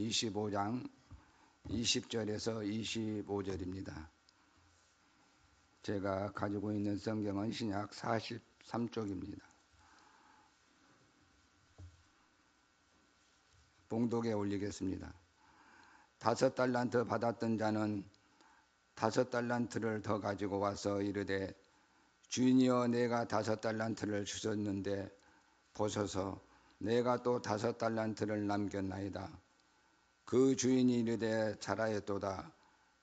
25장 20절에서 25절입니다. 제가 가지고 있는 성경은 신약 43쪽입니다. 봉독에 올리겠습니다. 5달란트 받았던 자는 5달란트를 더 가지고 와서 이르되 주인이여 내가 5달란트를 주셨는데 보소서 내가 또 5달란트를 남겼나이다. 그 주인이 이르되 잘하였도다.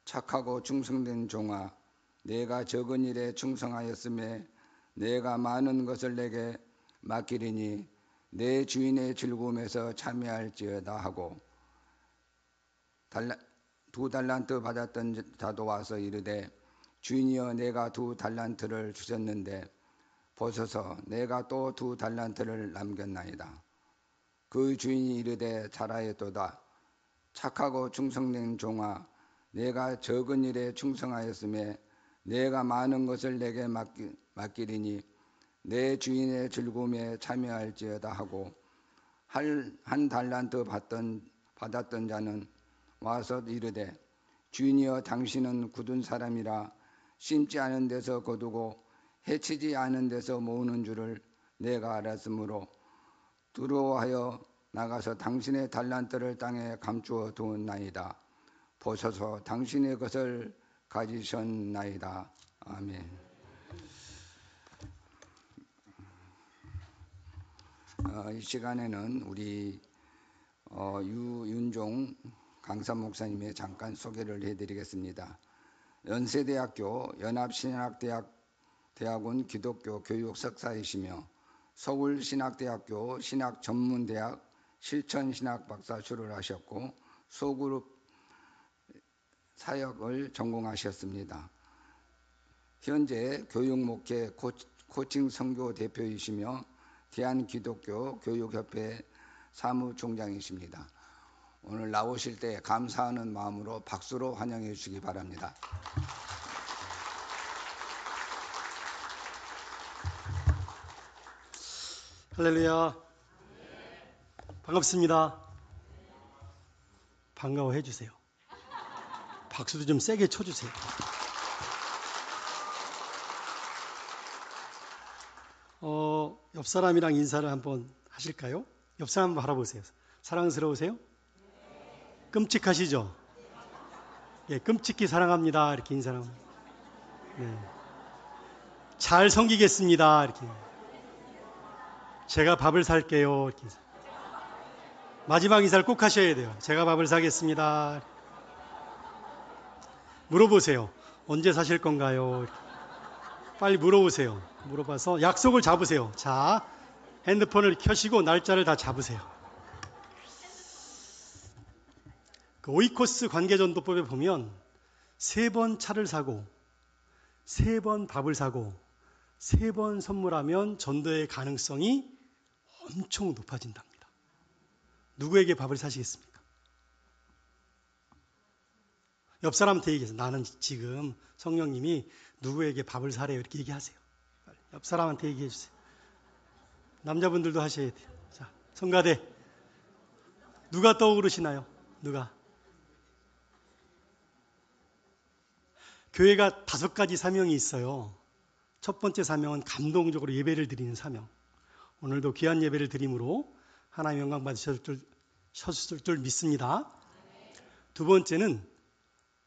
착하고 충성된 종아 내가 적은 일에 충성하였음에 내가 많은 것을 내게 맡기리니 내 주인의 즐거움에서 참여할지어다 하고 2달란트 받았던 자도 와서 이르되 주인이여 내가 2달란트를 주셨는데 보소서 내가 또 2달란트를 남겼나이다. 그 주인이 이르되 잘하였도다. 착하고 충성된 종아 내가 적은 일에 충성하였음에 내가 많은 것을 내게 맡기리니 내 주인의 즐거움에 참여할지어다 하고 한 달란트 받았던 자는 와서 이르되 주인이여 당신은 굳은 사람이라 심지 않은 데서 거두고 해치지 않은 데서 모으는 줄을 내가 알았으므로 두려워하여 나가서 당신의 달란트를 땅에 감추어 두었나이다. 보소서 당신의 것을 가지셨나이다. 아멘. 이 시간에는 우리 유윤종 강사 목사님의 잠깐 소개를 해드리겠습니다. 연세대학교 연합신학대학원 기독교 교육 석사이시며 서울신학대학교 신학전문대학 실천신학 박사쇼를 하셨고 소그룹 사역을 전공하셨습니다. 현재 교육목회 코칭 선교 대표이시며 대한기독교 교육협회 사무총장이십니다. 오늘 나오실 때 감사하는 마음으로 박수로 환영해 주시기 바랍니다. 할렐루야. 반갑습니다. 반가워해 주세요. 박수도 좀 세게 쳐주세요. 옆 사람이랑 인사를 한번 하실까요? 옆 사람 한번 바라보세요. 사랑스러우세요? 끔찍하시죠? 예, 끔찍히 사랑합니다. 이렇게 인사를 하면. 네. 잘 섬기겠습니다. 이렇게. 제가 밥을 살게요. 이렇게. 마지막 인사를 꼭 하셔야 돼요. 제가 밥을 사겠습니다. 물어보세요. 언제 사실 건가요? 빨리 물어보세요. 물어봐서 약속을 잡으세요. 자, 핸드폰을 켜시고 날짜를 다 잡으세요. 그 오이코스 관계전도법에 보면 3번 차를 사고 3번 밥을 사고 3번 선물하면 전도의 가능성이 엄청 높아진답니다. 누구에게 밥을 사시겠습니까? 옆 사람한테 얘기해서 나는 지금 성령님이 누구에게 밥을 사래요 이렇게 얘기하세요. 옆 사람한테 얘기해 주세요. 남자분들도 하셔야 돼요. 자, 성가대 누가 떠오르시나요? 누가? 교회가 5가지 사명이 있어요. 첫 번째 사명은 감동적으로 예배를 드리는 사명. 오늘도 귀한 예배를 드림으로 하나님 영광 받으셨을 줄 믿습니다. 두 번째는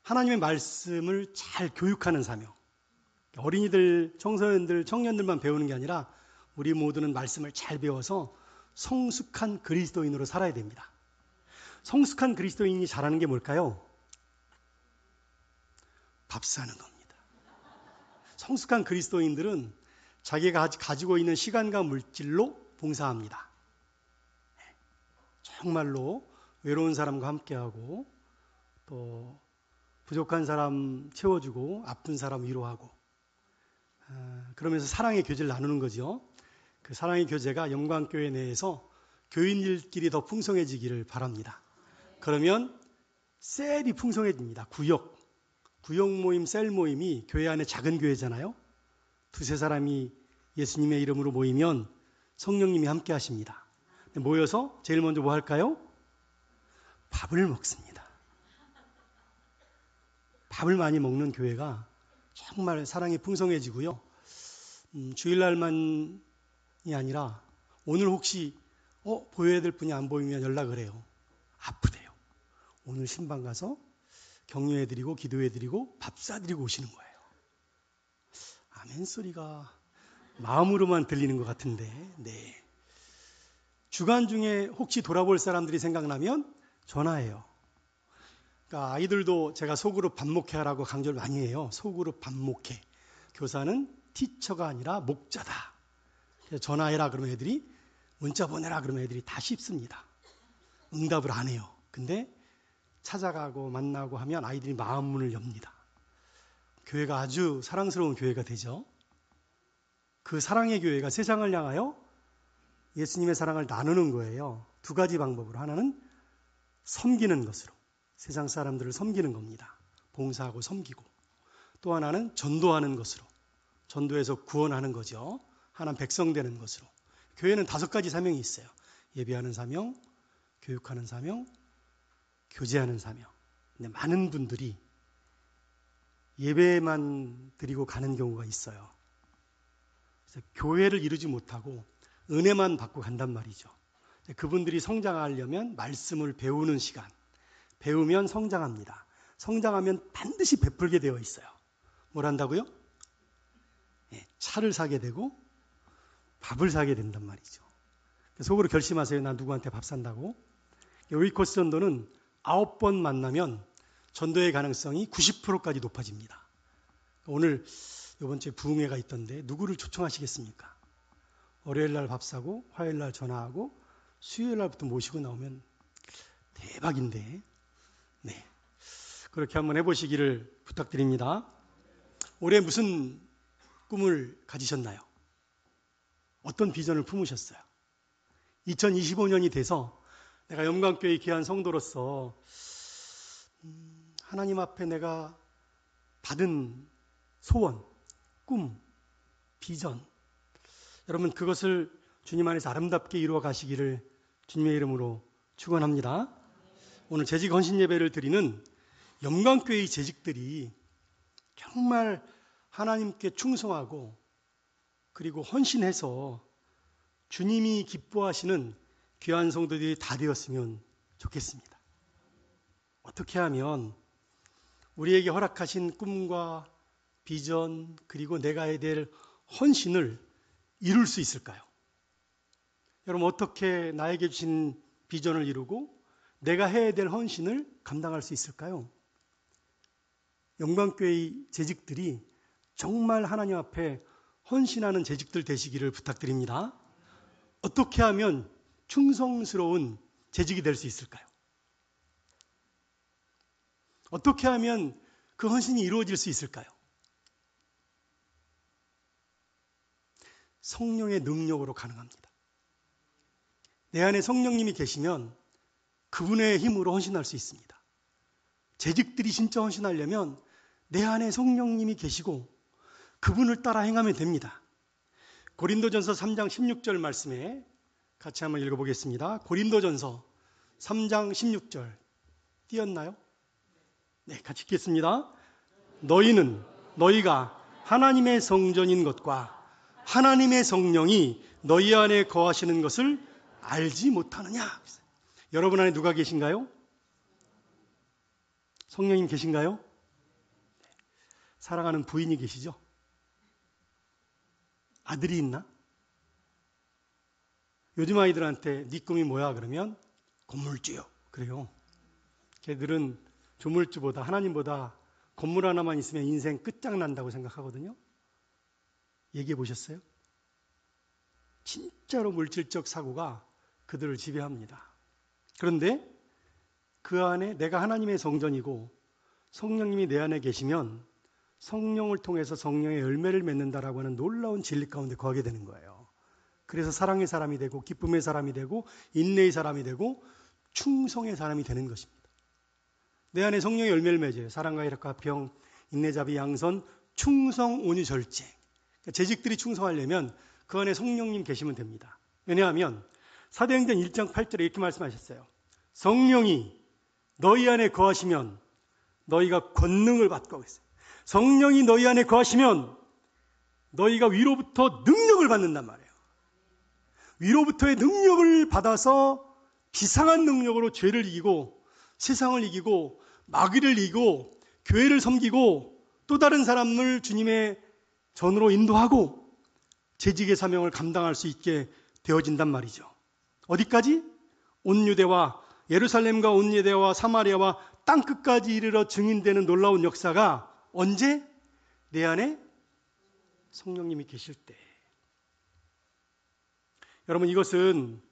하나님의 말씀을 잘 교육하는 사명. 어린이들, 청소년들, 청년들만 배우는 게 아니라 우리 모두는 말씀을 잘 배워서 성숙한 그리스도인으로 살아야 됩니다. 성숙한 그리스도인이 잘하는 게 뭘까요? 밥 사는 겁니다. 성숙한 그리스도인들은 자기가 가지고 있는 시간과 물질로 봉사합니다. 정말로 외로운 사람과 함께하고 또 부족한 사람 채워주고 아픈 사람 위로하고 그러면서 사랑의 교제를 나누는 거죠. 그 사랑의 교제가 영광교회 내에서 교인들끼리 더 풍성해지기를 바랍니다. 그러면 셀이 풍성해집니다. 구역 모임, 셀 모임이 교회 안에 작은 교회잖아요. 2-3사람이 예수님의 이름으로 모이면 성령님이 함께 하십니다. 모여서 제일 먼저 뭐 할까요? 밥을 먹습니다. 밥을 많이 먹는 교회가 정말 사랑이 풍성해지고요. 주일날만이 아니라 오늘 혹시 보여야 될 분이 안 보이면 연락을 해요. 아프대요. 오늘 신방 가서 격려해드리고 기도해드리고 밥 사드리고 오시는 거예요. 아멘 소리가 마음으로만 들리는 것 같은데, 네. 주간 중에 혹시 돌아볼 사람들이 생각나면 전화해요. 그러니까 아이들도 제가 소그룹 반목회 하라고 강조를 많이 해요. 소그룹 반목회. 교사는 티처가 아니라 목자다. 그래서 전화해라 그러면 애들이, 문자 보내라 그러면 애들이 다 씹습니다. 응답을 안 해요. 근데 찾아가고 만나고 하면 아이들이 마음 문을 엽니다. 교회가 아주 사랑스러운 교회가 되죠. 그 사랑의 교회가 세상을 향하여 예수님의 사랑을 나누는 거예요. 두 가지 방법으로. 하나는 섬기는 것으로. 세상 사람들을 섬기는 겁니다. 봉사하고 섬기고. 또 하나는 전도하는 것으로. 전도해서 구원하는 거죠. 하나는 백성 되는 것으로. 교회는 5가지 사명이 있어요. 예배하는 사명, 교육하는 사명, 교제하는 사명. 근데 많은 분들이 예배만 드리고 가는 경우가 있어요. 그래서 교회를 이루지 못하고 은혜만 받고 간단 말이죠. 그분들이 성장하려면 말씀을 배우는 시간, 배우면 성장합니다. 성장하면 반드시 베풀게 되어 있어요. 뭘 한다고요? 차를 사게 되고 밥을 사게 된단 말이죠. 속으로 결심하세요. 나 누구한테 밥 산다고. 오이코스 전도는 9번 만나면 전도의 가능성이 90%까지 높아집니다. 오늘 이번 주에 부흥회가 있던데 누구를 초청하시겠습니까? 월요일날 밥 사고 화요일날 전화하고 수요일날부터 모시고 나오면 대박인데, 네, 그렇게 한번 해보시기를 부탁드립니다. 올해 무슨 꿈을 가지셨나요? 어떤 비전을 품으셨어요? 2025년이 돼서 내가 영광교회 귀한 성도로서 하나님 앞에 내가 받은 소원, 꿈, 비전, 여러분 그것을 주님 안에서 아름답게 이루어 가시기를 주님의 이름으로 축원합니다. 오늘 재직 헌신 예배를 드리는 영광교회의 재직들이 정말 하나님께 충성하고 그리고 헌신해서 주님이 기뻐하시는 귀한 성도들이 다 되었으면 좋겠습니다. 어떻게 하면 우리에게 허락하신 꿈과 비전 그리고 내가 해야 될 헌신을 이룰 수 있을까요? 여러분 어떻게 나에게 주신 비전을 이루고 내가 해야 될 헌신을 감당할 수 있을까요? 영광교회의 재직들이 정말 하나님 앞에 헌신하는 재직들 되시기를 부탁드립니다. 어떻게 하면 충성스러운 재직이 될 수 있을까요? 어떻게 하면 그 헌신이 이루어질 수 있을까요? 성령의 능력으로 가능합니다. 내 안에 성령님이 계시면 그분의 힘으로 헌신할 수 있습니다. 재직들이 진짜 헌신하려면 내 안에 성령님이 계시고 그분을 따라 행하면 됩니다. 고린도전서 3장 16절 말씀에 같이 한번 읽어보겠습니다. 고린도전서 3장 16절 띄었나요? 네, 같이 읽겠습니다. 너희가 하나님의 성전인 것과 하나님의 성령이 너희 안에 거하시는 것을 알지 못하느냐? 여러분 안에 누가 계신가요? 성령님 계신가요? 사랑하는 부인이 계시죠? 아들이 있나? 요즘 아이들한테 네 꿈이 뭐야? 그러면 건물주요. 그래요. 걔들은 조물주보다 하나님보다 건물 하나만 있으면 인생 끝장난다고 생각하거든요. 얘기해 보셨어요? 진짜로 물질적 사고가 그들을 지배합니다. 그런데 그 안에 내가 하나님의 성전이고 성령님이 내 안에 계시면 성령을 통해서 성령의 열매를 맺는다라고 하는 놀라운 진리 가운데 거하게 되는 거예요. 그래서 사랑의 사람이 되고 기쁨의 사람이 되고 인내의 사람이 되고 충성의 사람이 되는 것입니다. 내 안에 성령의 열매를 맺어요. 사랑과 희락과 평, 인내, 자비, 양선, 충성, 온유, 절제. 재직들이 충성하려면 그 안에 성령님 계시면 됩니다. 왜냐하면 사도행전 1장 8절에 이렇게 말씀하셨어요. 성령이 너희 안에 거하시면 너희가 권능을 받고 있어요. 성령이 너희 안에 거하시면 너희가 위로부터 능력을 받는단 말이에요. 위로부터의 능력을 받아서 비상한 능력으로 죄를 이기고 세상을 이기고 마귀를 이기고 교회를 섬기고 또 다른 사람을 주님의 전으로 인도하고 재직의 사명을 감당할 수 있게 되어진단 말이죠. 어디까지? 온 유대와 예루살렘과 온 유대와 사마리아와 땅끝까지 이르러 증인되는 놀라운 역사가 언제? 내 안에 성령님이 계실 때. 여러분, 이것은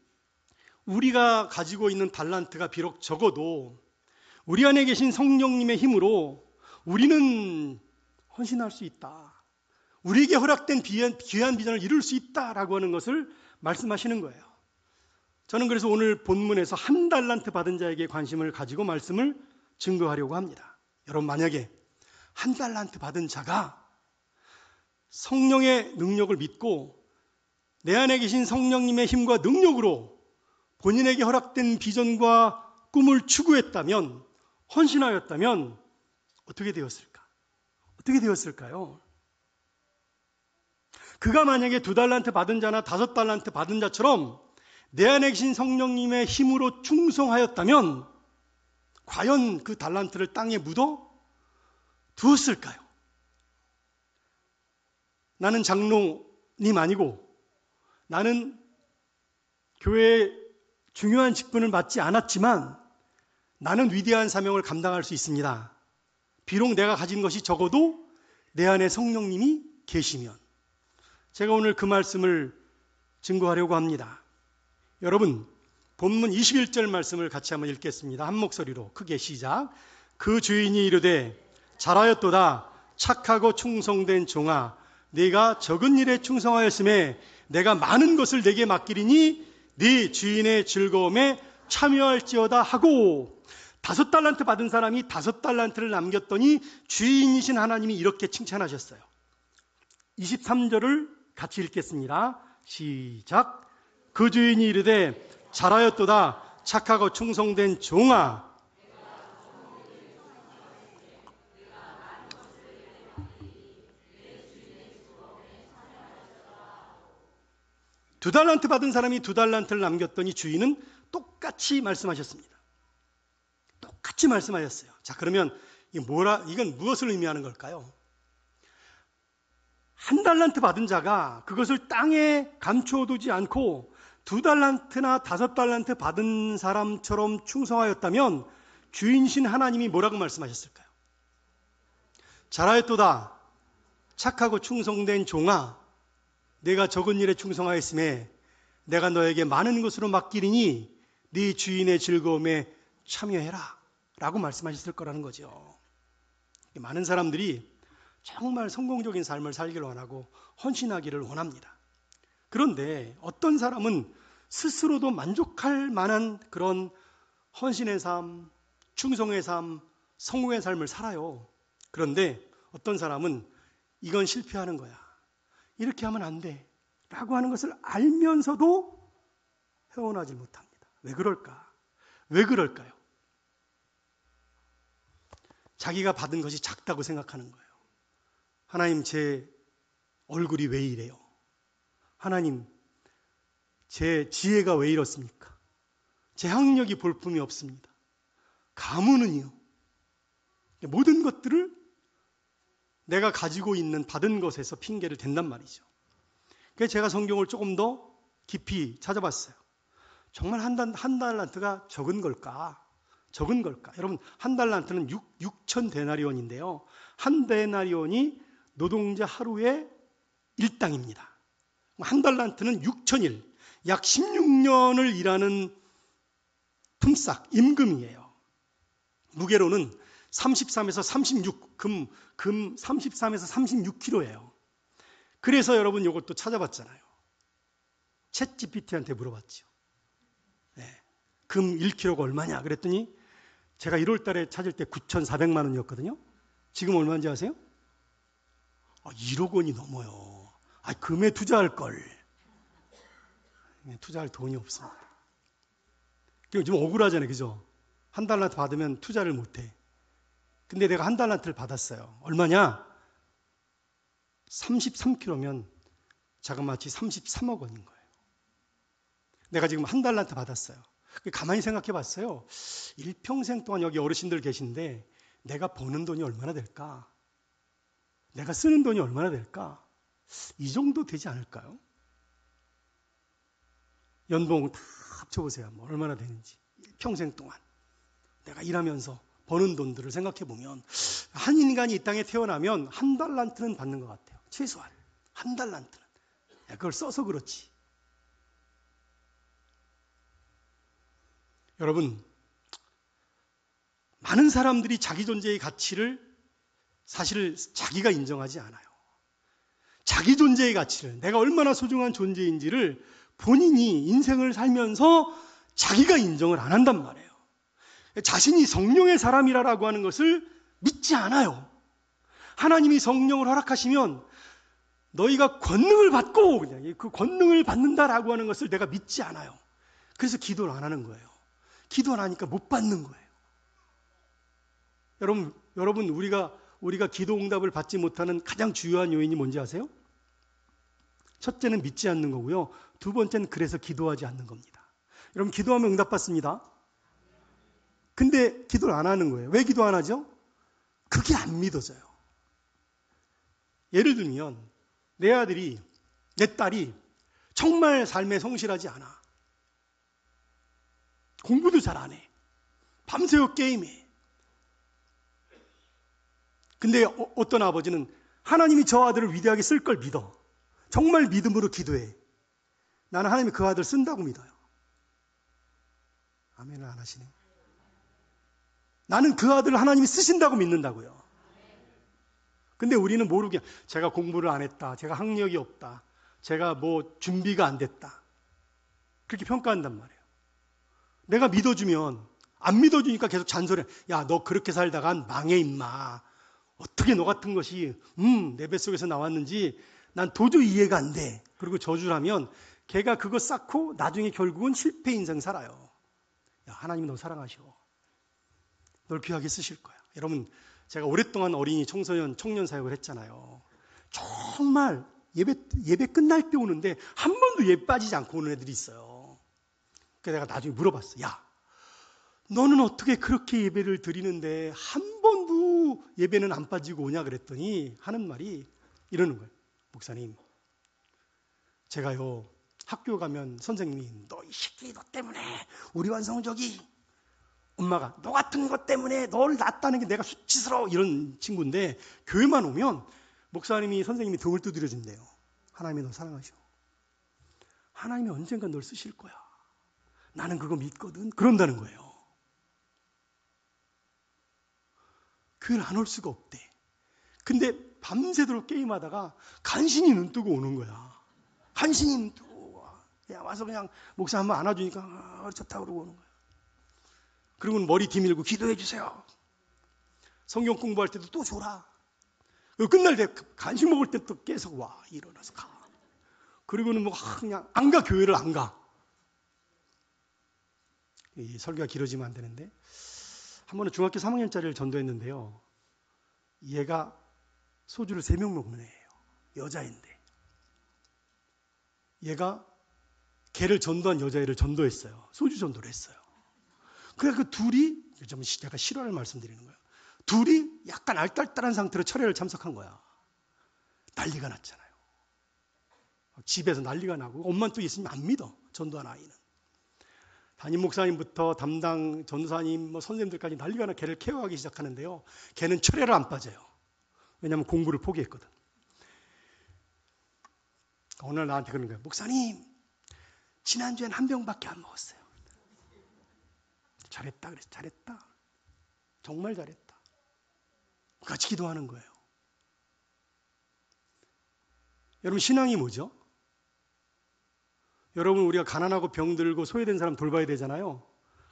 우리가 가지고 있는 달란트가 비록 적어도 우리 안에 계신 성령님의 힘으로 우리는 헌신할 수 있다. 우리에게 허락된 귀한 비전을 이룰 수 있다라고 하는 것을 말씀하시는 거예요. 저는 그래서 오늘 본문에서 한 달란트 받은 자에게 관심을 가지고 말씀을 증거하려고 합니다. 여러분, 만약에 한 달란트 받은 자가 성령의 능력을 믿고 내 안에 계신 성령님의 힘과 능력으로 본인에게 허락된 비전과 꿈을 추구했다면, 헌신하였다면 어떻게 되었을까? 어떻게 되었을까요? 그가 만약에 2달란트 받은 자나 5달란트 받은 자처럼 내 안에 계신 성령님의 힘으로 충성하였다면 과연 그 달란트를 땅에 묻어 두었을까요? 나는 장로님 아니고 나는 교회의 중요한 직분을 맡지 않았지만 나는 위대한 사명을 감당할 수 있습니다. 비록 내가 가진 것이 적어도 내 안에 성령님이 계시면. 제가 오늘 그 말씀을 증거하려고 합니다. 여러분, 본문 21절 말씀을 같이 한번 읽겠습니다. 한 목소리로 크게 시작. 그 주인이 이르되 잘하였도다 착하고 충성된 종아, 네가 적은 일에 충성하였음에 내가 많은 것을 내게 맡기리니 네 주인의 즐거움에 참여할지어다 하고, 5달란트 받은 사람이 5달란트를 남겼더니 주인이신 하나님이 이렇게 칭찬하셨어요. 23절을 같이 읽겠습니다. 시작. 그 주인이 이르되 잘하였도다 착하고 충성된 종아. 두 달란트 받은 사람이 2달란트를 남겼더니 주인은 똑같이 말씀하셨습니다. 똑같이 말씀하셨어요. 자, 그러면 이건 무엇을 의미하는 걸까요? 1달란트 받은 자가 그것을 땅에 감춰두지 않고 2달란트나 5달란트 받은 사람처럼 충성하였다면 주인신 하나님이 뭐라고 말씀하셨을까요? 잘하였도다 착하고 충성된 종아, 내가 적은 일에 충성하였음에 내가 너에게 많은 것으로 맡기리니 네 주인의 즐거움에 참여해라 라고 말씀하셨을 거라는 거죠. 많은 사람들이 정말 성공적인 삶을 살기를 원하고 헌신하기를 원합니다. 그런데 어떤 사람은 스스로도 만족할 만한 그런 헌신의 삶, 충성의 삶, 성공의 삶을 살아요. 그런데 어떤 사람은 이건 실패하는 거야, 이렇게 하면 안 돼 라고 하는 것을 알면서도 헤어나지 못합니다. 왜 그럴까? 왜 그럴까요? 자기가 받은 것이 작다고 생각하는 거예요. 하나님, 제 얼굴이 왜 이래요? 하나님, 제 지혜가 왜 이렇습니까? 제 학력이 볼품이 없습니다. 가문은요? 모든 것들을 내가 가지고 있는 받은 것에서 핑계를 댄단 말이죠. 그래서 제가 성경을 조금 더 깊이 찾아봤어요. 정말 한 달란트가 적은 걸까? 적은 걸까? 여러분, 한 달란트는 6천 데나리온인데요. 한 데나리온이 노동자 하루의 일당입니다. 한 달란트는 6천일, 약 16년을 일하는 품삯, 임금이에요. 무게로는 33에서 36, 금 33에서 36kg예요. 그래서 여러분 이것도 찾아봤잖아요. 챗 GPT한테 물어봤죠. 네. 금 1kg가 얼마냐 그랬더니 제가 1월 달에 찾을 때 9,400만 원이었거든요. 지금 얼마인지 아세요? 1억 원이 넘어요. 금에 투자할 걸. 투자할 돈이 없습니다. 좀 억울하잖아요, 그죠? 한 달란트 받으면 투자를 못해. 근데 내가 한 달란트를 받았어요. 얼마냐? 33kg면 자그마치 33억 원인 거예요. 내가 지금 한 달란트 받았어요. 가만히 생각해 봤어요. 일평생 동안 여기 어르신들 계신데 내가 버는 돈이 얼마나 될까? 내가 쓰는 돈이 얼마나 될까? 이 정도 되지 않을까요? 연봉 다 합쳐보세요. 뭐 얼마나 되는지. 평생 동안 내가 일하면서 버는 돈들을 생각해 보면 한 인간이 이 땅에 태어나면 한 달란트는 받는 것 같아요. 최소한 한 달란트는. 그걸 써서 그렇지. 여러분, 많은 사람들이 자기 존재의 가치를 사실 자기가 인정하지 않아요. 자기 존재의 가치를, 내가 얼마나 소중한 존재인지를 본인이 인생을 살면서 자기가 인정을 안 한단 말이에요. 자신이 성령의 사람이라고 하는 것을 믿지 않아요. 하나님이 성령을 허락하시면 너희가 권능을 받고 그냥 그 권능을 받는다라고 하는 것을 내가 믿지 않아요. 그래서 기도를 안 하는 거예요. 기도 안 하니까 못 받는 거예요. 여러분 우리가 기도 응답을 받지 못하는 가장 주요한 요인이 뭔지 아세요? 첫째는 믿지 않는 거고요. 두 번째는 그래서 기도하지 않는 겁니다. 여러분 기도하면 응답받습니다. 근데 기도를 안 하는 거예요. 왜 기도 안 하죠? 그게 안 믿어져요. 예를 들면 내 아들이, 내 딸이 정말 삶에 성실하지 않아. 공부도 잘 안 해. 밤새워 게임해. 근데 어떤 아버지는 하나님이 저 아들을 위대하게 쓸 걸 믿어. 정말 믿음으로 기도해. 나는 하나님이 그 아들 쓴다고 믿어요. 아멘을 안 하시네. 나는 그 아들을 하나님이 쓰신다고 믿는다고요. 근데 우리는 모르게 제가 공부를 안 했다. 제가 학력이 없다. 제가 뭐 준비가 안 됐다. 그렇게 평가한단 말이에요. 내가 믿어주면 안 믿어주니까 계속 잔소리해. 야, 너 그렇게 살다간 망해 임마. 어떻게 너 같은 것이 내 뱃속에서 나왔는지 난 도저히 이해가 안 돼. 그리고 저주를 하면 걔가 그거 쌓고 나중에 결국은 실패 인생 살아요. 야, 하나님이 너 사랑하셔. 널 귀하게 쓰실 거야. 여러분, 제가 오랫동안 어린이 청소년 청년 사역을 했잖아요. 정말 예배 끝날 때 오는데 한 번도 예배 빠지지 않고 오는 애들이 있어요. 그래서 내가 나중에 물어봤어. 야, 너는 어떻게 그렇게 예배를 드리는데 한 번도 예배는 안 빠지고 오냐 그랬더니 하는 말이 이러는 거예요. 목사님, 제가요 학교 가면 선생님이 너 이 새끼 너 때문에 우리 반 성적이, 엄마가 너 같은 것 때문에 널 낳았다는 게 내가 수치스러워, 이런 친구인데 교회만 오면 목사님이 선생님이 등을 두드려 준대요. 하나님이 너 사랑하셔. 하나님이 언젠가 널 쓰실 거야. 나는 그거 믿거든. 그런다는 거예요. 교회를 안 올 수가 없대. 근데 밤새도록 게임하다가 간신히 눈 뜨고 오는 거야. 간신히 눈 뜨고 와서 그냥 목사 한번 안아주니까 좋다 그러고 오는 거야. 그리고는 머리 뒤밀고 기도해 주세요. 성경 공부할 때도 또 줘라. 끝날 때 간식 먹을 때 또 계속 와. 일어나서 가. 그리고는 뭐 그냥 안 가. 교회를 안 가. 이 설교가 길어지면 안 되는데, 한 번은 중학교 3학년짜리를 전도했는데요. 얘가 소주를 3명 먹는 애예요. 여자인데. 얘가 걔를 전도한 여자애를 전도했어요. 소주 전도를 했어요. 그래 그 둘이, 좀 제가 실화를 말씀드리는 거예요. 둘이 약간 알딸딸한 상태로 철회를 참석한 거야. 난리가 났잖아요. 집에서 난리가 나고 엄마는 또 있으면 안 믿어. 전도한 아이는. 담임 목사님부터 담당 전도사님, 선생님들까지 난리가 나 걔를 케어하기 시작하는데요. 걔는 철회를 안 빠져요. 왜냐하면 공부를 포기했거든. 오늘 나한테 그러는 거예요. 목사님, 지난주엔 한 병밖에 안 먹었어요. 잘했다 그랬어. 잘했다. 정말 잘했다. 같이 기도하는 거예요. 여러분, 신앙이 뭐죠? 여러분, 우리가 가난하고 병들고 소외된 사람 돌봐야 되잖아요.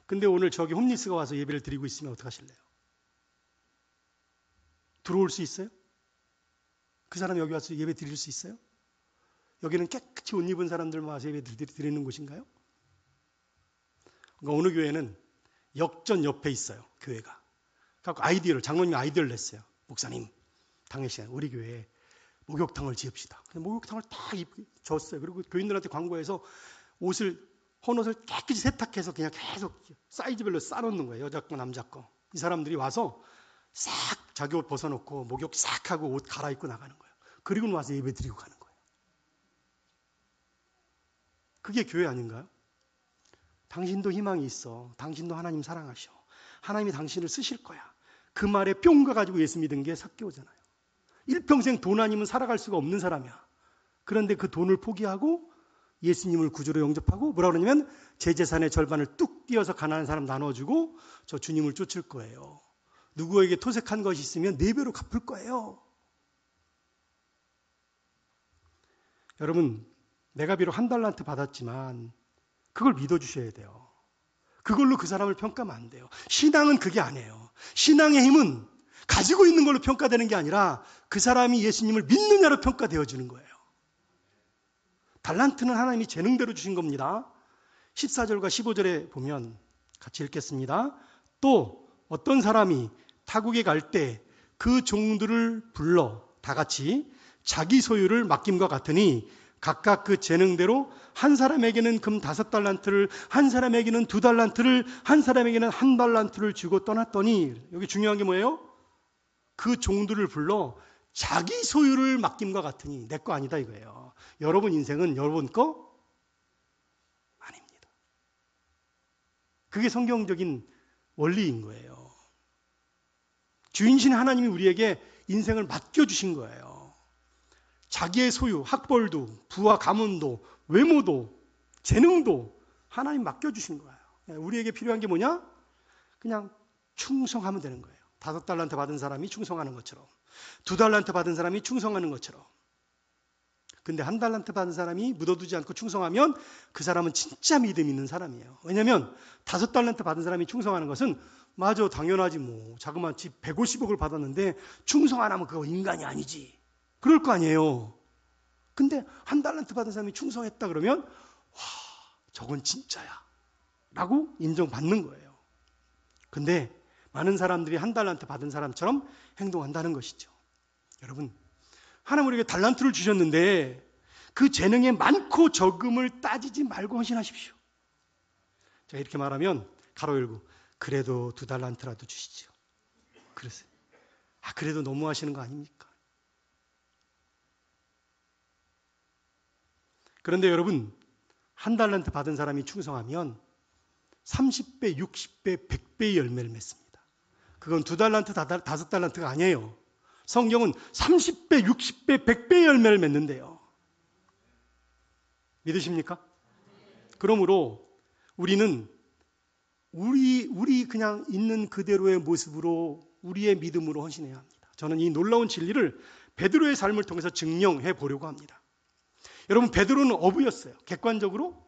근데 오늘 저기 홈리스가 와서 예배를 드리고 있으면 어떡하실래요? 들어올 수 있어요? 그 사람이 여기 와서 예배 드릴 수 있어요? 여기는 깨끗이 옷 입은 사람들만 와서 예배 드리는 곳인가요? 그러니까 어느 교회는 역전 옆에 있어요, 교회가. 그래서 아이디어를, 장로님이 아이디어를 냈어요. 목사님, 당일 시간에 우리 교회에 목욕탕을 지읍시다. 목욕탕을 딱 줬어요. 그리고 교인들한테 광고해서 헌옷을 깨끗이 세탁해서 그냥 계속 사이즈별로 싸놓는 거예요. 여자 거, 남자 거. 이 사람들이 와서 싹 자기 옷 벗어놓고 목욕 싹 하고 옷 갈아입고 나가는 거예요. 그리고 와서 예배 드리고 가는 거예요. 그게 교회 아닌가요? 당신도 희망이 있어. 당신도 하나님 사랑하셔. 하나님이 당신을 쓰실 거야. 그 말에 뿅 가가지고 예수 믿은 게 삭개오잖아요. 일평생 돈 아니면 살아갈 수가 없는 사람이야. 그런데 그 돈을 포기하고 예수님을 구주로 영접하고 뭐라 그러냐면 제 재산의 절반을 뚝 띄어서 가난한 사람 나눠주고 저 주님을 쫓을 거예요. 누구에게 토색한 것이 있으면 4배로 갚을 거예요. 여러분, 내가 비록 1달란트 받았지만 그걸 믿어주셔야 돼요. 그걸로 그 사람을 평가하면 안 돼요. 신앙은 그게 아니에요. 신앙의 힘은 가지고 있는 걸로 평가되는 게 아니라 그 사람이 예수님을 믿느냐로 평가되어지는 거예요. 달란트는 하나님이 재능대로 주신 겁니다. 14절과 15절에 보면 같이 읽겠습니다. 또 어떤 사람이 타국에 갈 때 그 종들을 불러 다 같이 자기 소유를 맡김과 같으니 각각 그 재능대로 한 사람에게는 금 5달란트를, 한 사람에게는 2달란트를, 한 사람에게는 1달란트를 주고 떠났더니, 여기 중요한 게 뭐예요? 그 종들을 불러 자기 소유를 맡김과 같으니, 내 거 아니다 이거예요. 여러분 인생은 여러분 거 아닙니다. 그게 성경적인 원리인 거예요. 주인신 하나님이 우리에게 인생을 맡겨주신 거예요. 자기의 소유, 학벌도, 부와 가문도, 외모도, 재능도 하나님 맡겨주신 거예요. 우리에게 필요한 게 뭐냐? 그냥 충성하면 되는 거예요. 5달란트 받은 사람이 충성하는 것처럼, 2달란트 받은 사람이 충성하는 것처럼. 근데 1달란트 받은 사람이 묻어두지 않고 충성하면 그 사람은 진짜 믿음 있는 사람이에요. 왜냐하면 5달란트 받은 사람이 충성하는 것은 맞아, 당연하지 뭐. 자그마한 집 150억을 받았는데 충성 안 하면 그거 인간이 아니지. 그럴 거 아니에요. 근데 1달란트 받은 사람이 충성했다 그러면 와, 저건 진짜야 라고 인정받는 거예요. 근데 많은 사람들이 1달란트 받은 사람처럼 행동한다는 것이죠. 여러분, 하나님 우리에게 달란트를 주셨는데 그 재능의 많고 적음을 따지지 말고 헌신하십시오. 제가 이렇게 말하면 가로 열고 그래도 2달란트라도 주시죠. 그러세요. 그래도 너무 하시는 거 아닙니까? 그런데 여러분, 1달란트 받은 사람이 충성하면 30배, 60배, 100배의 열매를 맺습니다. 그건 2달란트, 5달란트가 아니에요. 성경은 30배, 60배, 100배의 열매를 맺는데요. 믿으십니까? 그러므로 우리는 우리 그냥 있는 그대로의 모습으로 우리의 믿음으로 헌신해야 합니다. 저는 이 놀라운 진리를 베드로의 삶을 통해서 증명해 보려고 합니다. 여러분, 베드로는 어부였어요. 객관적으로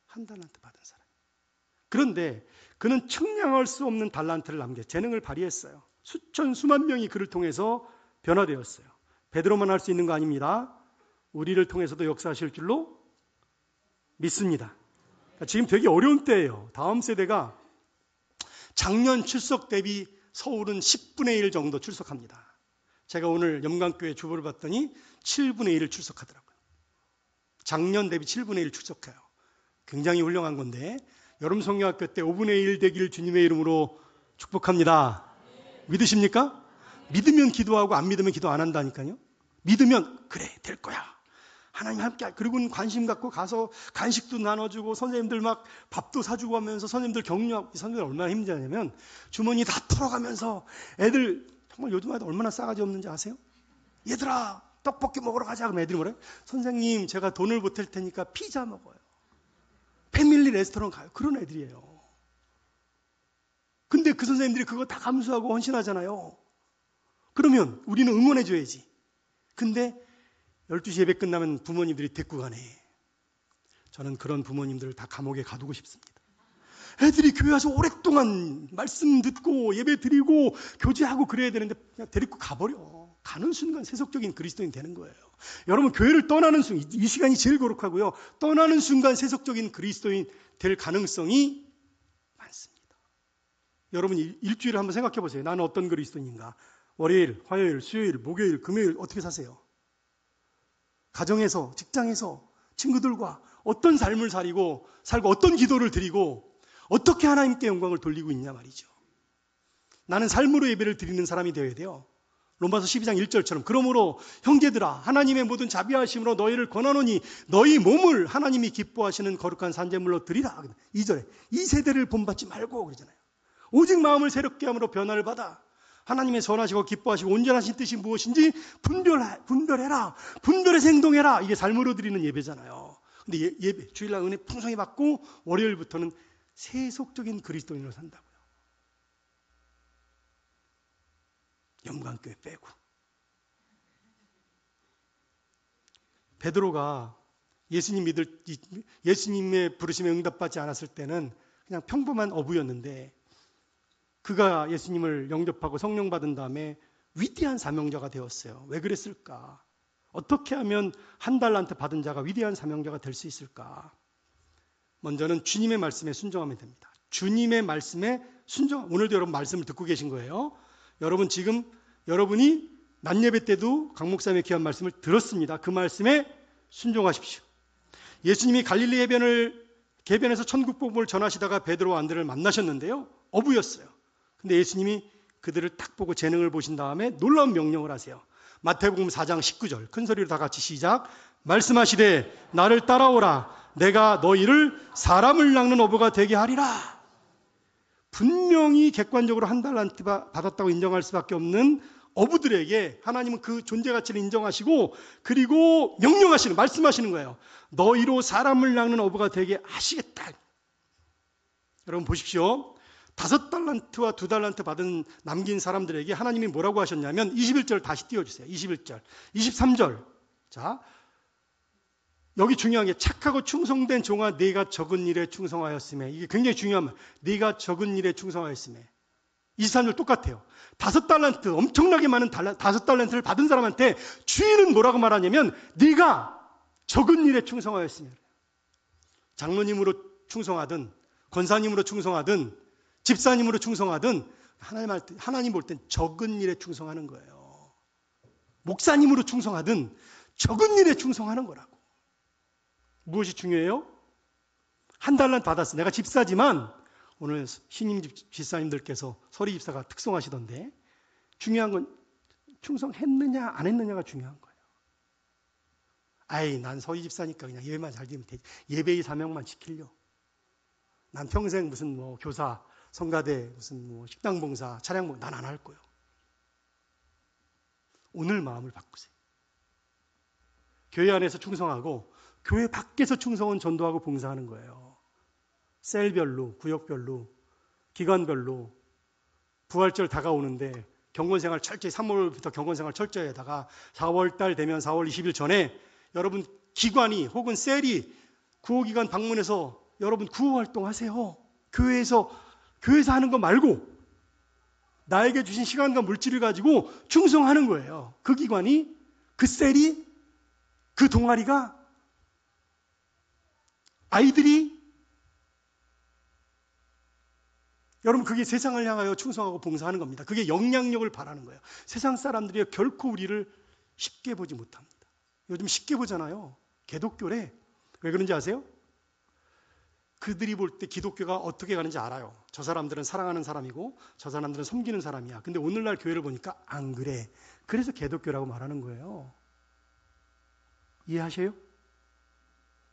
1달란트 받은 사람. 그런데 그는 측량할 수 없는 달란트를 남겨 재능을 발휘했어요. 수천 수만 명이 그를 통해서 변화되었어요. 베드로만 할 수 있는 거 아닙니다. 우리를 통해서도 역사하실 줄로 믿습니다. 지금 되게 어려운 때예요. 다음 세대가 작년 출석 대비 서울은 10분의 1 정도 출석합니다. 제가 오늘 염강교회 주보를 봤더니 7분의 1을 출석하더라고요. 작년 대비 7분의 1 출석해요. 굉장히 훌륭한 건데 여름 성경학교 때 5분의 1 되기를 주님의 이름으로 축복합니다. 믿으십니까? 믿으면 기도하고 안 믿으면 기도 안 한다니까요. 믿으면 그래 될 거야. 하나님 함께. 그리고는 관심 갖고 가서 간식도 나눠주고 선생님들 막 밥도 사주고 하면서 선생님들 격려하고. 이 선생님들 얼마나 힘들냐면 주머니 다 털어가면서 애들 정말 요즘 아이들 얼마나 싸가지 없는지 아세요? 얘들아 떡볶이 먹으러 가자. 그럼 애들이 뭐래? 선생님 제가 돈을 보탤 테니까 피자 먹어요. 패밀리 레스토랑 가요. 그런 애들이에요. 근데 그 선생님들이 그거 다 감수하고 헌신하잖아요. 그러면 우리는 응원해줘야지. 근데 12시 예배 끝나면 부모님들이 데리고 가네. 저는 그런 부모님들을 다 감옥에 가두고 싶습니다. 애들이 교회 와서 오랫동안 말씀 듣고 예배 드리고 교제하고 그래야 되는데 그냥 데리고 가버려. 가는 순간 세속적인 그리스도인 되는 거예요. 여러분, 교회를 떠나는 순간, 이 시간이 제일 거룩하고요. 떠나는 순간 세속적인 그리스도인 될 가능성이 많습니다. 여러분 일주일을 한번 생각해 보세요. 나는 어떤 그리스도인인가? 월요일, 화요일, 수요일, 목요일, 금요일 어떻게 사세요? 가정에서, 직장에서, 친구들과 어떤 삶을 살고 어떤 기도를 드리고 어떻게 하나님께 영광을 돌리고 있냐 말이죠. 나는 삶으로 예배를 드리는 사람이 되어야 돼요. 로마서 12장 1절처럼 그러므로 형제들아 하나님의 모든 자비하심으로 너희를 권하노니 너희 몸을 하나님이 기뻐하시는 거룩한 산제물로 드리라. 2절에 이 세대를 본받지 말고 그러잖아요. 오직 마음을 새롭게 함으로 변화를 받아 하나님의 선하시고 기뻐하시고 온전하신 뜻이 무엇인지 분별해라. 분별해서 행동해라. 이게 삶으로 드리는 예배잖아요. 근데 예배, 주일날 은혜 풍성히 받고 월요일부터는 세속적인 그리스도인으로 산다고요. 영광교회 빼고. 베드로가 예수님의 부르심에 응답받지 않았을 때는 그냥 평범한 어부였는데 그가 예수님을 영접하고 성령 받은 다음에 위대한 사명자가 되었어요. 왜 그랬을까? 어떻게 하면 한 달란트 받은 자가 위대한 사명자가 될 수 있을까? 먼저는 주님의 말씀에 순종하면 됩니다. 주님의 말씀에 순종. 오늘도 여러분 말씀을 듣고 계신 거예요. 여러분 지금 여러분이 낮 예배 때도 강 목사님의 귀한 말씀을 들었습니다. 그 말씀에 순종하십시오. 예수님이 갈릴리 해변에서 천국 복음을 전하시다가 베드로와 안드레를 만나셨는데요. 어부였어요. 근데 예수님이 그들을 딱 보고 재능을 보신 다음에 놀라운 명령을 하세요. 마태복음 4장 19절 큰 소리로 다 같이 시작. 말씀하시되 나를 따라오라. 내가 너희를 사람을 낚는 어부가 되게 하리라. 분명히 객관적으로 한 달란트 받았다고 인정할 수밖에 없는 어부들에게 하나님은 그 존재 가치를 인정하시고 그리고 명령하시는 말씀하시는 거예요. 너희로 사람을 낚는 어부가 되게 하시겠다. 여러분 보십시오. 5달란트와 2달란트 남긴 사람들에게 하나님이 뭐라고 하셨냐면 21절 다시 띄워주세요. 21절, 23절. 자, 여기 중요한 게 착하고 충성된 종아 네가 적은 일에 충성하였음에. 이게 굉장히 중요한 말. 네가 적은 일에 충성하였음에. 23절 똑같아요. 5달란트 엄청나게 많은 5달란트를 받은 사람한테 주인은 뭐라고 말하냐면 네가 적은 일에 충성하였으며. 장로님으로 충성하든 권사님으로 충성하든 집사님으로 충성하든 하나님 볼 땐 적은 일에 충성하는 거예요. 목사님으로 충성하든 적은 일에 충성하는 거라고. 무엇이 중요해요? 한 달란트 받았어. 내가 집사지만 오늘 신임 집사님들께서 서리 집사가 특송하시던데 중요한 건 충성했느냐 안 했느냐가 중요한 거예요. 아이 난 서리 집사니까 그냥 예배만 잘 드리면 되지. 예배의 사명만 지키려. 난 평생 무슨 뭐 교사, 성가대, 무슨 뭐 식당 봉사, 차량 봉사 난 안 할 거예요. 오늘 마음을 바꾸세요. 교회 안에서 충성하고 교회 밖에서 충성은 전도하고 봉사하는 거예요. 셀별로, 구역별로, 기관별로 부활절 다가오는데 경건생활 철저히 3월부터 경건생활 철저히 하다가 4월달 되면 4월 20일 전에 여러분 기관이 혹은 셀이 구호기관 방문해서 여러분 구호활동 하세요. 교회에서 하는 거 말고 나에게 주신 시간과 물질을 가지고 충성하는 거예요. 그 기관이, 그 셀이, 그 동아리가, 아이들이 여러분 그게 세상을 향하여 충성하고 봉사하는 겁니다. 그게 영향력을 바라는 거예요. 세상 사람들이 결코 우리를 쉽게 보지 못합니다. 요즘 쉽게 보잖아요. 개독교래. 왜 그런지 아세요? 그들이 볼 때 기독교가 어떻게 가는지 알아요. 저 사람들은 사랑하는 사람이고 저 사람들은 섬기는 사람이야. 근데 오늘날 교회를 보니까 안 그래. 그래서 개독교라고 말하는 거예요. 이해하셔요?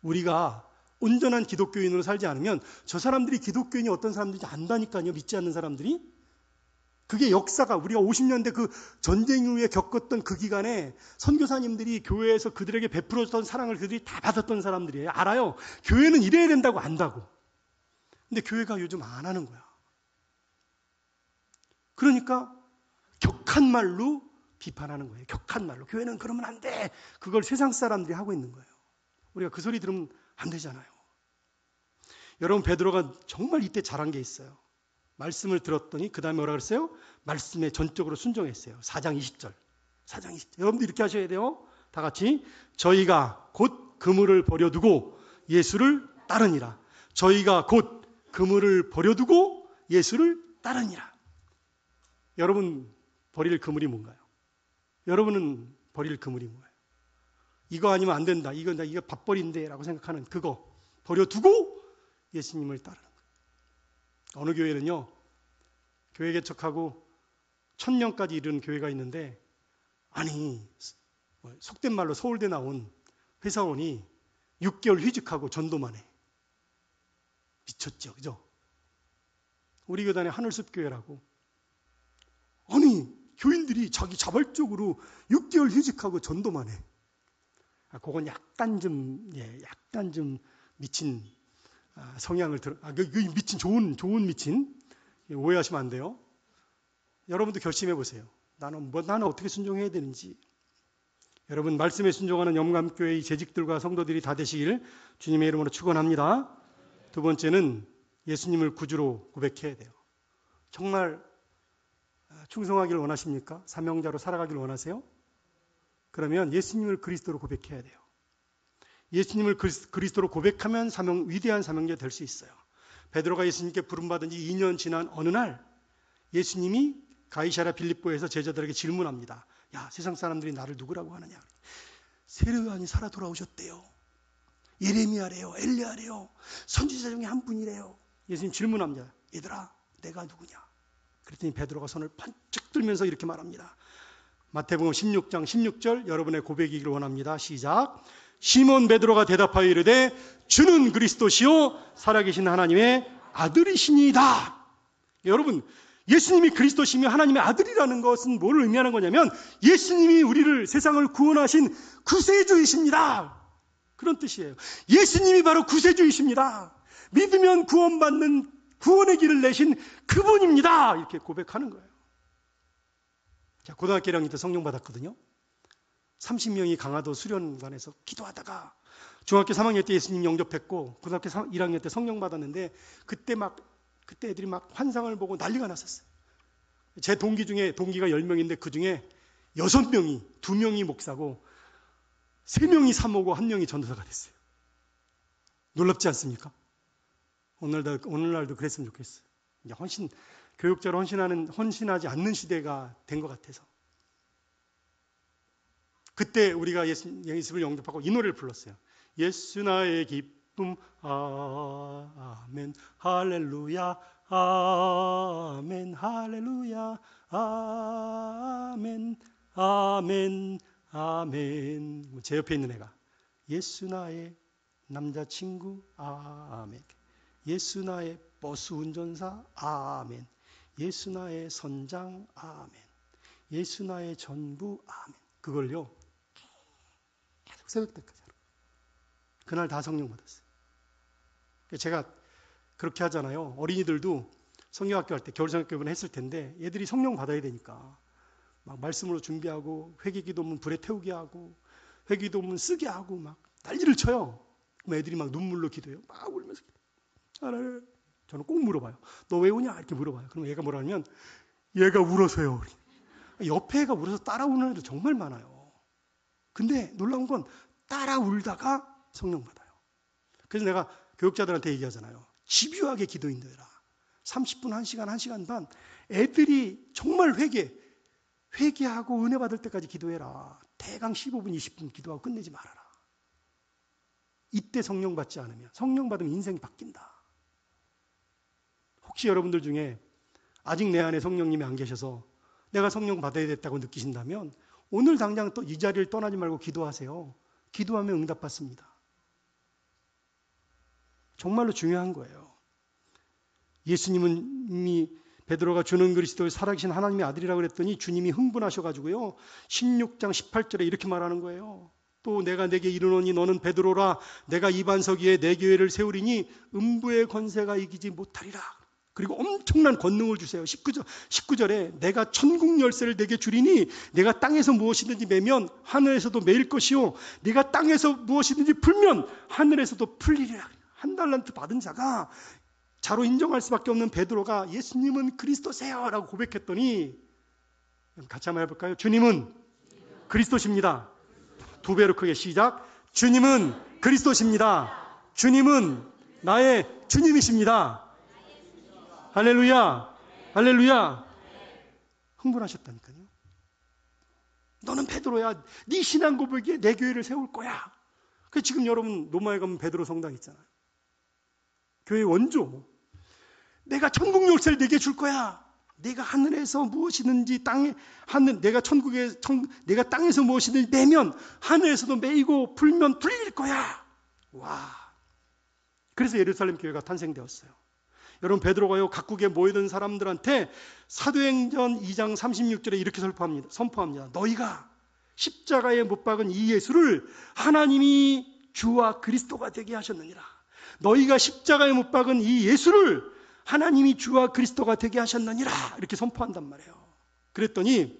우리가 온전한 기독교인으로 살지 않으면 저 사람들이 기독교인이 어떤 사람들인지 안다니까요. 믿지 않는 사람들이. 그게 역사가 우리가 50년대 그 전쟁 이후에 겪었던 그 기간에 선교사님들이 교회에서 그들에게 베풀어줬던 사랑을 그들이 다 받았던 사람들이에요. 알아요. 교회는 이래야 된다고 안다고. 근데 교회가 요즘 안 하는 거야. 그러니까 격한 말로 비판하는 거예요. 격한 말로. 교회는 그러면 안 돼. 그걸 세상 사람들이 하고 있는 거예요. 우리가 그 소리 들으면 안 되잖아요. 여러분 베드로가 정말 이때 잘한 게 있어요. 말씀을 들었더니 그 다음에 뭐라 그랬어요? 말씀에 전적으로 순종했어요. 4장 20절. 4장 20절. 여러분들 이렇게 하셔야 돼요. 다 같이. 저희가 곧 그물을 버려두고 예수를 따르니라. 저희가 곧 그물을 버려두고 예수를 따르니라. 여러분 버릴 그물이 뭔가요? 여러분은 버릴 그물이 뭐예요? 이거 아니면 안 된다. 이거 밥벌이인데 라고 생각하는 그거 버려두고 예수님을 따르는 거예요. 어느 교회는요, 교회 개척하고 1000명까지 이르는 교회가 있는데, 아니 속된 말로 서울대 나온 회사원이 6개월 휴직하고 전도만 해. 미쳤죠, 그죠? 우리 교단에 하늘숲교회라고, 아니 교인들이 자기 자발적으로 6개월 휴직하고 전도만 해. 그건 약간 좀 미친 성향을 미친 좋은 미친, 오해하시면 안 돼요. 여러분도 결심해 보세요. 나는 어떻게 순종해야 되는지. 여러분 말씀에 순종하는 영감교회의 재직들과 성도들이 다 되시길 주님의 이름으로 축원합니다. 두 번째는 예수님을 구주로 고백해야 돼요. 정말 충성하기를 원하십니까? 사명자로 살아가기를 원하세요? 그러면 예수님을 그리스도로 고백해야 돼요. 예수님을 그리스도로 고백하면 위대한 사명자 될 수 있어요. 베드로가 예수님께 부름받은 지 2년 지난 어느 날 예수님이 가이사랴 빌립보에서 제자들에게 질문합니다. 야, 세상 사람들이 나를 누구라고 하느냐? 세례요한이 살아 돌아오셨대요. 예레미야래요, 엘리야래요, 선지자 중에 한 분이래요. 예수님 질문합니다. 얘들아, 내가 누구냐? 그랬더니 베드로가 손을 번쩍 들면서 이렇게 말합니다. 마태복음 16장 16절, 여러분의 고백이기를 원합니다. 시작. 시몬 베드로가 대답하여 이르되 주는 그리스도시요 살아계신 하나님의 아들이시니이다. 여러분, 예수님이 그리스도시며 하나님의 아들이라는 것은 뭘 의미하는 거냐면 예수님이 우리를, 세상을 구원하신 구세주이십니다. 그런 뜻이에요. 예수님이 바로 구세주이십니다. 믿으면 구원받는 구원의 길을 내신 그분입니다. 이렇게 고백하는 거예요. 자, 고등학교 1학년 때 성령 받았거든요. 30명이 강화도 수련관에서 기도하다가 중학교 3학년 때 예수님 영접했고 고등학교 1학년 때 성령 받았는데 그때 애들이 막 환상을 보고 난리가 났었어요. 제 동기 중에 동기가 10명인데 그 중에 6명이, 2명이 목사고 3명이 사모고 1명이 전도사가 됐어요. 놀랍지 않습니까? 오늘날도 그랬으면 좋겠어요. 이제 교육자로 헌신하지 않는 시대가 된 것 같아서. 그때 우리가 예수를 영접하고 이 노래를 불렀어요. 예수 나의 기쁨, 아멘, 할렐루야, 아멘, 할렐루야, 아멘, 아멘, 아멘. 제 옆에 있는 애가 예수 나의 남자친구, 아멘, 예수 나의 버스 운전사, 아멘, 예수 나의 선장, 아멘, 예수 나의 전부, 아멘. 그걸요 계속 새벽 때까지 하러. 그날 다 성령 받았어요. 제가 그렇게 하잖아요. 어린이들도 성경학교 할 때 겨울성경교회는 했을 텐데 얘들이 성령 받아야 되니까 막 말씀으로 준비하고 회개기도문 불에 태우게 하고 회개기도문 쓰게 하고 막 난리를 쳐요. 그럼 애들이 막 눈물로 기도해요. 막 울면서 기도해요. 저는 꼭 물어봐요. 너 왜 우냐? 이렇게 물어봐요. 그럼 얘가 뭐라 하면 얘가 울어서요. 옆에 애가 울어서 따라 우는 애도 정말 많아요. 근데 놀라운 건 따라 울다가 성령 받아요. 그래서 내가 교육자들한테 얘기하잖아요. 집요하게 기도인들아. 30분, 1시간, 1시간 반 애들이 정말 회개하고 은혜 받을 때까지 기도해라. 대강 15분, 20분 기도하고 끝내지 말아라. 이때 성령 받지 않으면, 성령 받으면 인생이 바뀐다. 혹시 여러분들 중에 아직 내 안에 성령님이 안 계셔서 내가 성령 받아야 됐다고 느끼신다면 오늘 당장 또 이 자리를 떠나지 말고 기도하세요. 기도하면 응답받습니다. 정말로 중요한 거예요. 예수님이 베드로가 주는 그리스도의 살아계신 하나님의 아들이라고 그랬더니 주님이 흥분하셔가지고요 16장 18절에 이렇게 말하는 거예요. 또 내가 내게 이르노니 너는 베드로라. 내가 이 반석 위에 내 교회를 세우리니 음부의 권세가 이기지 못하리라. 그리고 엄청난 권능을 주세요. 19절에 내가 천국 열쇠를 내게 주리니 내가 땅에서 무엇이든지 매면 하늘에서도 매일 것이요 내가 땅에서 무엇이든지 풀면 하늘에서도 풀리리라. 한 달란트 받은 자가 자로 인정할 수밖에 없는 베드로가 예수님은 그리스도세요 라고 고백했더니, 같이 한번 해볼까요? 주님은 그리스도십니다. 2배로 크게 시작. 주님은 그리스도십니다. 주님은 나의 주님이십니다. 할렐루야, 할렐루야. 흥분하셨다니까요. 너는 베드로야. 네 신앙 고백에 내 교회를 세울 거야. 그 지금 여러분 로마에 가면 베드로 성당 있잖아요. 교회 원조. 내가 천국 열쇠를 내게 줄 거야. 내가 하늘에서 무엇이든지 내가 땅에서 무엇이든지 매면 하늘에서도 매이고 불면 불릴 거야. 와. 그래서 예루살렘 교회가 탄생되었어요. 여러분 베드로가요 각국에 모이던 사람들한테 사도행전 2장 36절에 이렇게 선포합니다. 너희가 십자가에 못 박은 이 예수를 하나님이 주와 그리스도가 되게 하셨느니라. 너희가 십자가에 못 박은 이 예수를 하나님이 주와 그리스도가 되게 하셨느니라. 이렇게 선포한단 말이에요. 그랬더니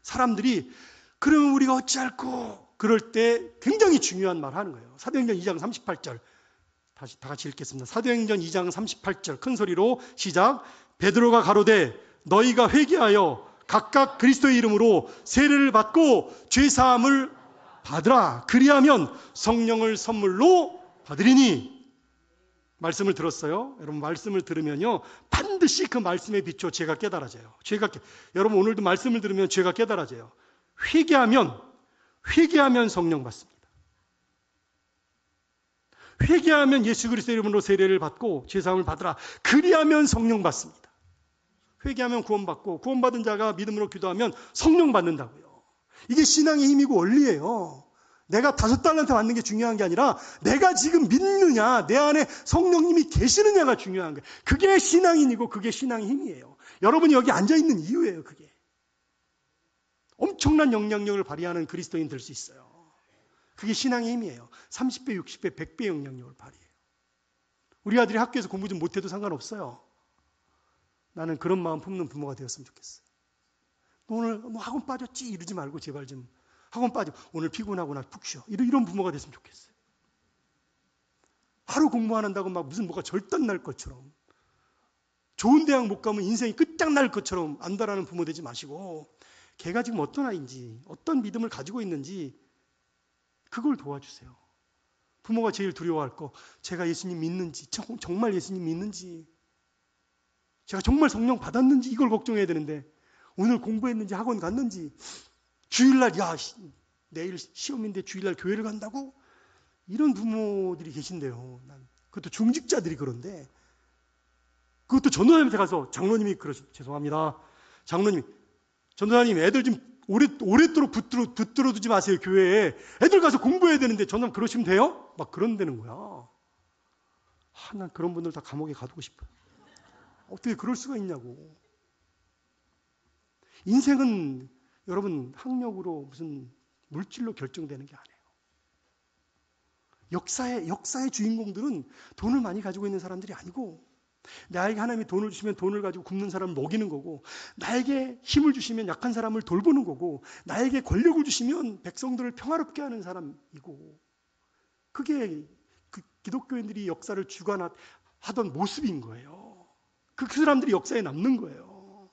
사람들이 그러면 우리가 어찌할꼬? 그럴 때 굉장히 중요한 말 하는 거예요. 사도행전 2장 38절 다시 다 같이 읽겠습니다. 사도행전 2장 38절 큰 소리로 시작. 베드로가 가로되 너희가 회개하여 각각 그리스도의 이름으로 세례를 받고 죄사함을 받으라. 그리하면 성령을 선물로 받으리니. 말씀을 들었어요? 여러분 말씀을 들으면요 반드시 그 말씀에 비춰 죄가 깨달아져요. 여러분 오늘도 말씀을 들으면 죄가 깨달아져요. 회개하면 성령 받습니다. 회개하면 예수 그리스도의 이름으로 세례를 받고 죄사함을 받으라. 그리하면 성령 받습니다. 회개하면 구원받고 구원받은 자가 믿음으로 기도하면 성령 받는다고요. 이게 신앙의 힘이고 원리예요. 내가 5달란트 받는 게 중요한 게 아니라 내가 지금 믿느냐, 내 안에 성령님이 계시느냐가 중요한 거예요. 그게 신앙인이고 그게 신앙의 힘이에요. 여러분이 여기 앉아있는 이유예요. 그게 엄청난 영향력을 발휘하는 그리스도인 될 수 있어요. 그게 신앙의 힘이에요. 30배, 60배, 100배의 영향력을 발휘해요. 우리 아들이 학교에서 공부 좀 못해도 상관없어요. 나는 그런 마음 품는 부모가 되었으면 좋겠어요. 오늘 뭐 학원 빠졌지 이러지 말고 제발 좀 학원 빠져. 오늘 피곤하구나 푹 쉬어. 이런 부모가 됐으면 좋겠어요. 하루 공부 안 한다고 막 무슨 뭐가 절단 날 것처럼 좋은 대학 못 가면 인생이 끝장날 것처럼 안다라는 부모 되지 마시고 걔가 지금 어떤 아이인지 어떤 믿음을 가지고 있는지 그걸 도와주세요. 부모가 제일 두려워할 거 제가 예수님 믿는지 정말 예수님 믿는지 제가 정말 성령 받았는지 이걸 걱정해야 되는데 오늘 공부했는지 학원 갔는지 주일날 내일 시험인데 주일날 교회를 간다고? 이런 부모들이 계신데요. 그것도 중직자들이 그런데 그것도 전도사님한테 가서 장로님이 죄송합니다. 장로님 전도사님 애들 좀 오랫도록 붙들어 두지 마세요. 교회에 애들 가서 공부해야 되는데 전도사님 그러시면 돼요? 막 그런다는 거야. 난 그런 분들 다 감옥에 가두고 싶어요. 어떻게 그럴 수가 있냐고. 인생은 여러분 학력으로 무슨 물질로 결정되는 게 아니에요. 역사의 주인공들은 돈을 많이 가지고 있는 사람들이 아니고 나에게 하나님이 돈을 주시면 돈을 가지고 굶는 사람을 먹이는 거고 나에게 힘을 주시면 약한 사람을 돌보는 거고 나에게 권력을 주시면 백성들을 평화롭게 하는 사람이고 그게 기독교인들이 역사를 주관하던 모습인 거예요. 그 사람들이 역사에 남는 거예요.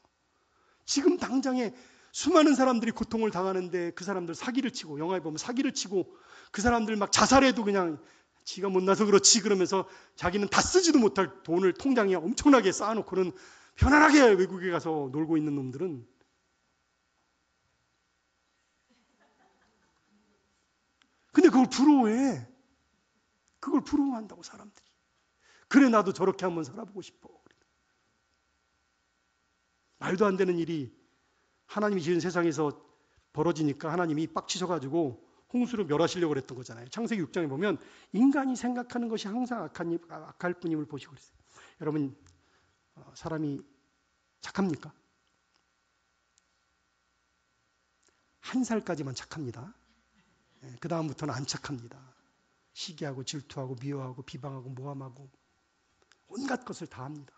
지금 당장에 수많은 사람들이 고통을 당하는데 그 사람들 사기를 치고 영화에 보면 사기를 치고 그 사람들 막 자살해도 그냥 지가 못나서 그렇지 그러면서 자기는 다 쓰지도 못할 돈을 통장에 엄청나게 쌓아놓고는 편안하게 외국에 가서 놀고 있는 놈들은 근데 그걸 부러워해. 그걸 부러워한다고 사람들이. 그래 나도 저렇게 한번 살아보고 싶어. 말도 안 되는 일이 하나님이 지은 세상에서 벌어지니까 하나님이 빡치셔가지고 홍수를 멸하시려고 그랬던 거잖아요. 창세기 6장에 보면 인간이 생각하는 것이 항상 악할 뿐임을 보시고 그랬어요. 여러분 사람이 착합니까? 한 살까지만 착합니다. 그 다음부터는 안 착합니다. 시기하고 질투하고 미워하고 비방하고 모함하고 온갖 것을 다 합니다.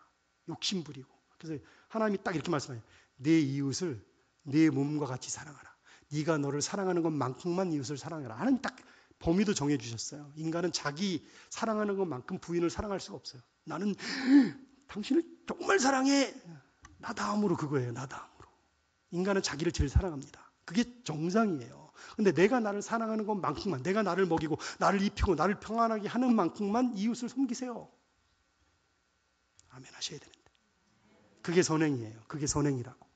욕심 부리고. 그래서 하나님이 딱 이렇게 말씀해요. 내 이웃을 내 몸과 같이 사랑하라. 네가 너를 사랑하는 것만큼만 이웃을 사랑해라. 하나님 딱 범위도 정해주셨어요. 인간은 자기 사랑하는 것만큼 부인을 사랑할 수가 없어요. 나는 당신을 정말 사랑해. 나 다음으로 그거예요. 나 다음으로. 인간은 자기를 제일 사랑합니다. 그게 정상이에요. 근데 내가 나를 사랑하는 것만큼만 내가 나를 먹이고 나를 입히고 나를 평안하게 하는 만큼만 이웃을 섬기세요. 아멘 하셔야 되는데. 그게 선행이에요. 그게 선행이라고.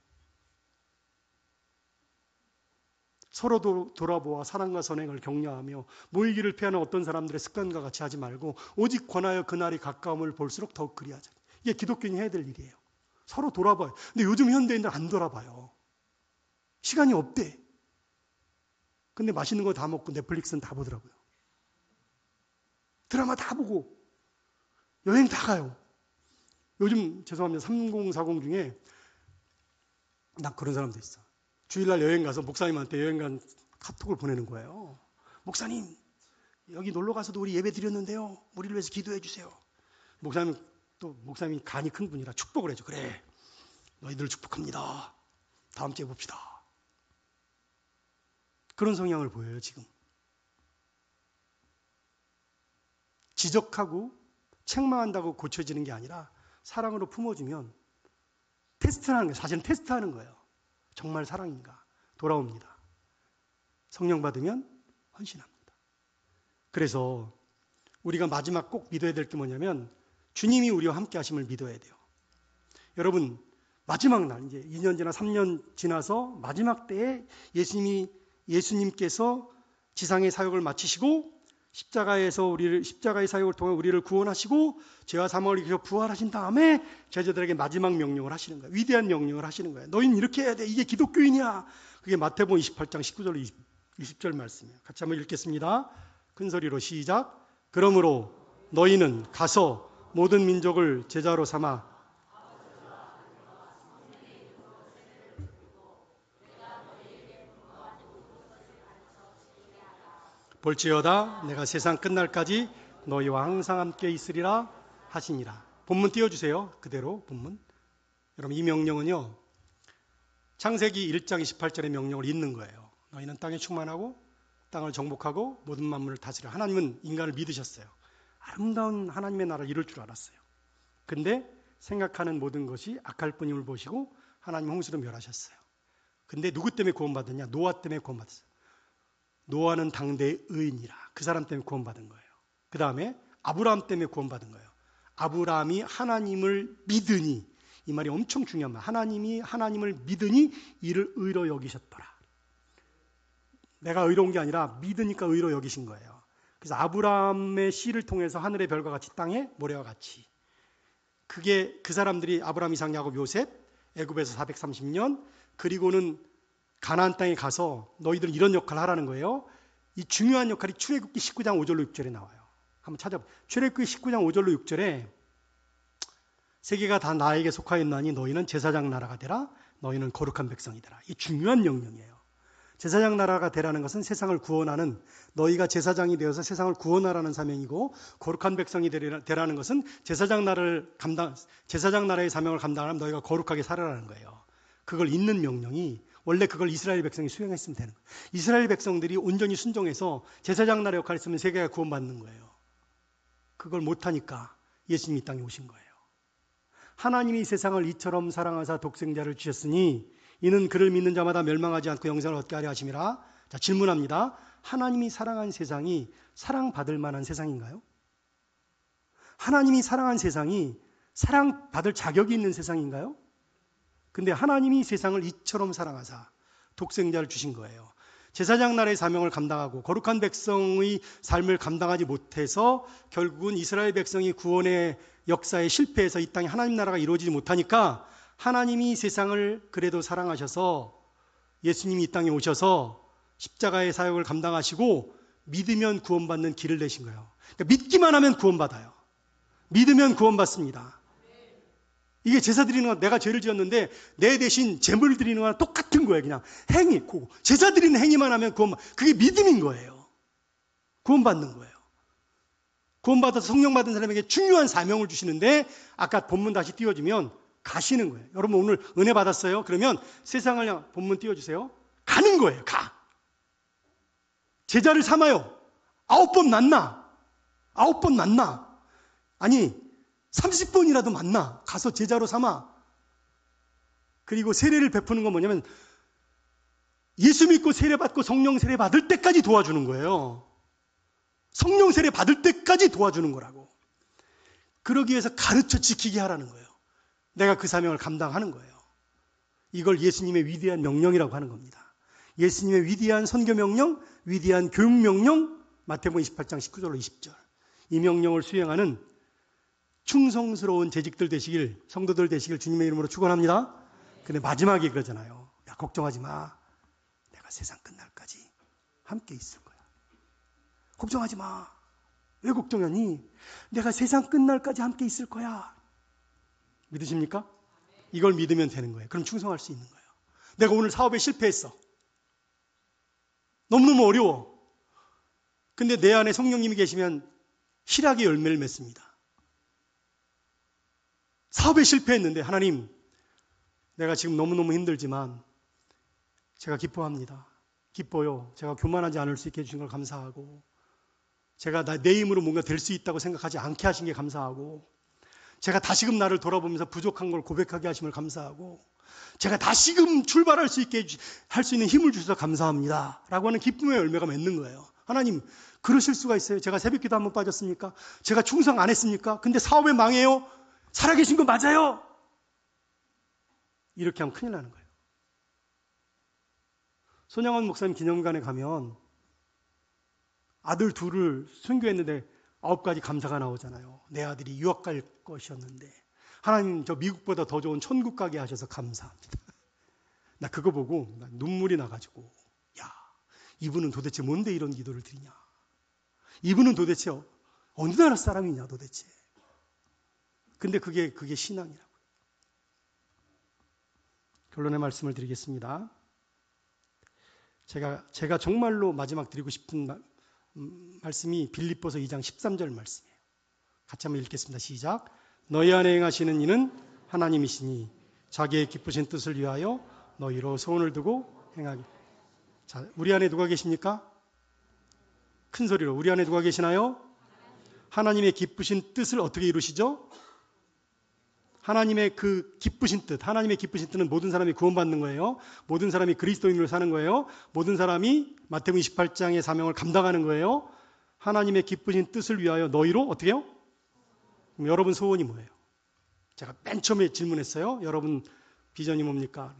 서로 돌아보아 사랑과 선행을 격려하며 모이기를 피하는 어떤 사람들의 습관과 같이 하지 말고 오직 권하여 그날이 가까움을 볼수록 더욱 그리하자. 이게 기독교인이 해야 될 일이에요. 서로 돌아봐요. 근데 요즘 현대인들 안 돌아봐요. 시간이 없대. 근데 맛있는 거 다 먹고 넷플릭스는 다 보더라고요. 드라마 다 보고 여행 다 가요. 요즘 죄송합니다. 3040 중에 나 그런 사람도 있어. 주일날 여행 가서 목사님한테 여행 간 카톡을 보내는 거예요. 목사님, 여기 놀러 가서도 우리 예배 드렸는데요. 우리를 위해서 기도해 주세요. 목사님이 간이 큰 분이라 축복을 해줘. 그래, 너희들 축복합니다. 다음 주에 봅시다. 그런 성향을 보여요, 지금. 지적하고 책망한다고 고쳐지는 게 아니라 사랑으로 품어주면 테스트하는 거예요. 사실은 테스트하는 거예요. 정말 사랑인가? 돌아옵니다. 성령 받으면 헌신합니다. 그래서 우리가 마지막 꼭 믿어야 될 게 뭐냐면 주님이 우리와 함께 하심을 믿어야 돼요. 여러분, 마지막 날, 이제 2년 지나 3년 지나서 마지막 때에 예수님께서 지상의 사역을 마치시고 십자가의 사역을 통해 우리를 구원하시고 죄와 사망을 이기셔 부활하신 다음에 제자들에게 마지막 명령을 하시는 거예요. 위대한 명령을 하시는 거예요. 너희는 이렇게 해야 돼. 이게 기독교인이야. 그게 마태복음 28장 19절 20절 말씀이에요. 같이 한번 읽겠습니다. 큰 소리로 시작. 그러므로 너희는 가서 모든 민족을 제자로 삼아 볼지어다 내가 세상 끝날까지 너희와 항상 함께 있으리라 하시니라. 본문 띄워주세요. 그대로 본문. 여러분, 이 명령은요, 창세기 1장 28절의 명령을 잇는 거예요. 너희는 땅에 충만하고 땅을 정복하고 모든 만물을 다스리라. 하나님은 인간을 믿으셨어요. 아름다운 하나님의 나라를 이룰 줄 알았어요. 근데 생각하는 모든 것이 악할 뿐임을 보시고 하나님 홍수로 멸하셨어요. 근데 누구 때문에 구원받았냐? 노아 때문에 구원받았어요. 노아는 당대의 의인이라. 그 사람 때문에 구원받은 거예요. 그 다음에 아브라함 때문에 구원받은 거예요. 아브라함이 하나님을 믿으니, 이 말이 엄청 중요한 말. 하나님이 하나님을 믿으니 이를 의로 여기셨더라. 내가 의로운 게 아니라 믿으니까 의로 여기신 거예요. 그래서 아브라함의 씨를 통해서 하늘의 별과 같이 땅의 모래와 같이. 그게 그 사람들이 아브라함, 이삭, 야곱, 요셉, 애굽에서 430년, 그리고는 가나안 땅에 가서 너희들 이런 역할을 하라는 거예요. 이 중요한 역할이 출애굽기 19장 5절로 6절에 나와요. 한번 찾아보세요. 출애굽기 19장 5절로 6절에 세계가 다 나에게 속하였나니 너희는 제사장 나라가 되라. 너희는 거룩한 백성이 되라. 이 중요한 명령이에요. 제사장 나라가 되라는 것은 세상을 구원하는, 너희가 제사장이 되어서 세상을 구원하라는 사명이고, 거룩한 백성이 되라는 것은 제사장 나라의 사명을 감당하면 너희가 거룩하게 살아라는 거예요. 그걸 잇는 명령이, 원래 그걸 이스라엘 백성이 수행했으면 되는 거예요. 이스라엘 백성들이 온전히 순종해서 제사장 나라 역할을 했으면 세계가 구원받는 거예요. 그걸 못하니까 예수님이 이 땅에 오신 거예요. 하나님이 세상을 이처럼 사랑하사 독생자를 주셨으니 이는 그를 믿는 자마다 멸망하지 않고 영생을 얻게 하려 하심이라. 자, 질문합니다. 하나님이 사랑한 세상이 사랑받을 만한 세상인가요? 하나님이 사랑한 세상이 사랑받을 자격이 있는 세상인가요? 근데 하나님이 세상을 이처럼 사랑하사 독생자를 주신 거예요. 제사장 나라의 사명을 감당하고 거룩한 백성의 삶을 감당하지 못해서 결국은 이스라엘 백성이 구원의 역사에 실패해서 이 땅에 하나님 나라가 이루어지지 못하니까 하나님이 세상을 그래도 사랑하셔서 예수님이 이 땅에 오셔서 십자가의 사역을 감당하시고 믿으면 구원받는 길을 내신 거예요. 그러니까 믿기만 하면 구원받아요. 믿으면 구원받습니다. 이게 제사 드리는 건, 내가 죄를 지었는데 내 대신 제물 드리는 거랑 똑같은 거예요. 그냥 행위, 제사 드리는 행위만 하면 그게 믿음인 거예요. 구원받는 거예요. 구원받아서 성령 받은 사람에게 중요한 사명을 주시는데, 아까 본문 다시 띄워주면 가시는 거예요. 여러분 오늘 은혜 받았어요? 그러면 세상을 향, 본문 띄워주세요. 가는 거예요. 가. 제자를 삼아요. 9번 만나. 9번 만나. 아니 30번이라도 만나. 가서 제자로 삼아. 그리고 세례를 베푸는 건 뭐냐면 예수 믿고 세례 받고 성령 세례 받을 때까지 도와주는 거예요. 성령 세례 받을 때까지 도와주는 거라고. 그러기 위해서 가르쳐 지키게 하라는 거예요. 내가 그 사명을 감당하는 거예요. 이걸 예수님의 위대한 명령이라고 하는 겁니다. 예수님의 위대한 선교 명령, 위대한 교육 명령, 마태복음 28장 19절로 20절. 이 명령을 수행하는 충성스러운 재직들 되시길, 성도들 되시길 주님의 이름으로 축원합니다. 근데 마지막에 그러잖아요. 야, 걱정하지 마. 내가 세상 끝날까지 함께 있을 거야. 걱정하지 마. 왜 걱정하니? 내가 세상 끝날까지 함께 있을 거야. 믿으십니까? 이걸 믿으면 되는 거예요. 그럼 충성할 수 있는 거예요. 내가 오늘 사업에 실패했어. 너무너무 어려워. 근데 내 안에 성령님이 계시면 희락의 열매를 맺습니다. 사업에 실패했는데 하나님, 내가 지금 너무너무 힘들지만 제가 기뻐합니다. 기뻐요. 제가 교만하지 않을 수 있게 해주신 걸 감사하고, 제가 내 힘으로 뭔가 될 수 있다고 생각하지 않게 하신 게 감사하고, 제가 다시금 나를 돌아보면서 부족한 걸 고백하게 하심을 감사하고, 제가 다시금 출발할 수 있게 할 수 있는 힘을 주셔서 감사합니다 라고 하는 기쁨의 열매가 맺는 거예요. 하나님, 그러실 수가 있어요. 제가 새벽기도 한번 빠졌습니까? 제가 충성 안 했습니까? 근데 사업에 망해요? 살아계신 거 맞아요? 이렇게 하면 큰일 나는 거예요. 손양원 목사님 기념관에 가면 아들 둘을 순교했는데 9가지 감사가 나오잖아요. 내 아들이 유학 갈 것이었는데 하나님 저 미국보다 더 좋은 천국 가게 하셔서 감사합니다. 나 그거 보고 눈물이 나가지고, 야, 이분은 도대체 뭔데 이런 기도를 드리냐? 이분은 도대체 어느 나라 사람이냐 도대체. 근데 그게 신앙이라고요. 결론의 말씀을 드리겠습니다. 제가 정말로 마지막 드리고 싶은 말씀이 빌립보서 2장 13절 말씀이에요. 같이 한번 읽겠습니다. 시작. 너희 안에 행하시는 이는 하나님이시니 자기의 기쁘신 뜻을 위하여 너희로 소원을 두고 행하기. 자, 우리 안에 누가 계십니까? 큰 소리로, 우리 안에 누가 계시나요? 하나님의 기쁘신 뜻을 어떻게 이루시죠? 하나님의 그 기쁘신 뜻, 하나님의 기쁘신 뜻은 모든 사람이 구원받는 거예요. 모든 사람이 그리스도인으로 사는 거예요. 모든 사람이 마태복음 28장의 사명을 감당하는 거예요. 하나님의 기쁘신 뜻을 위하여 너희로 어떻게 해요? 그럼 여러분 소원이 뭐예요? 제가 맨 처음에 질문했어요. 여러분 비전이 뭡니까?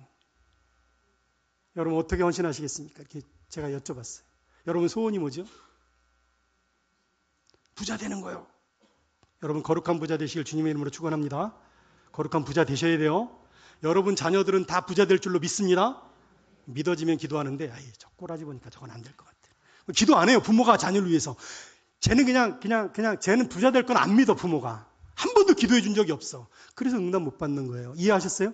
여러분 어떻게 헌신하시겠습니까? 이렇게 제가 여쭤봤어요. 여러분 소원이 뭐죠? 부자 되는 거예요. 여러분 거룩한 부자 되시길 주님의 이름으로 축원합니다. 거룩한 부자 되셔야 돼요. 여러분 자녀들은 다 부자 될 줄로 믿습니다. 믿어지면 기도하는데, 아이, 저 꼬라지 보니까 저건 안 될 것 같아. 기도 안 해요. 부모가 자녀를 위해서. 쟤는 그냥 쟤는 부자 될 건 안 믿어. 부모가 한 번도 기도해 준 적이 없어. 그래서 응답 못 받는 거예요. 이해하셨어요?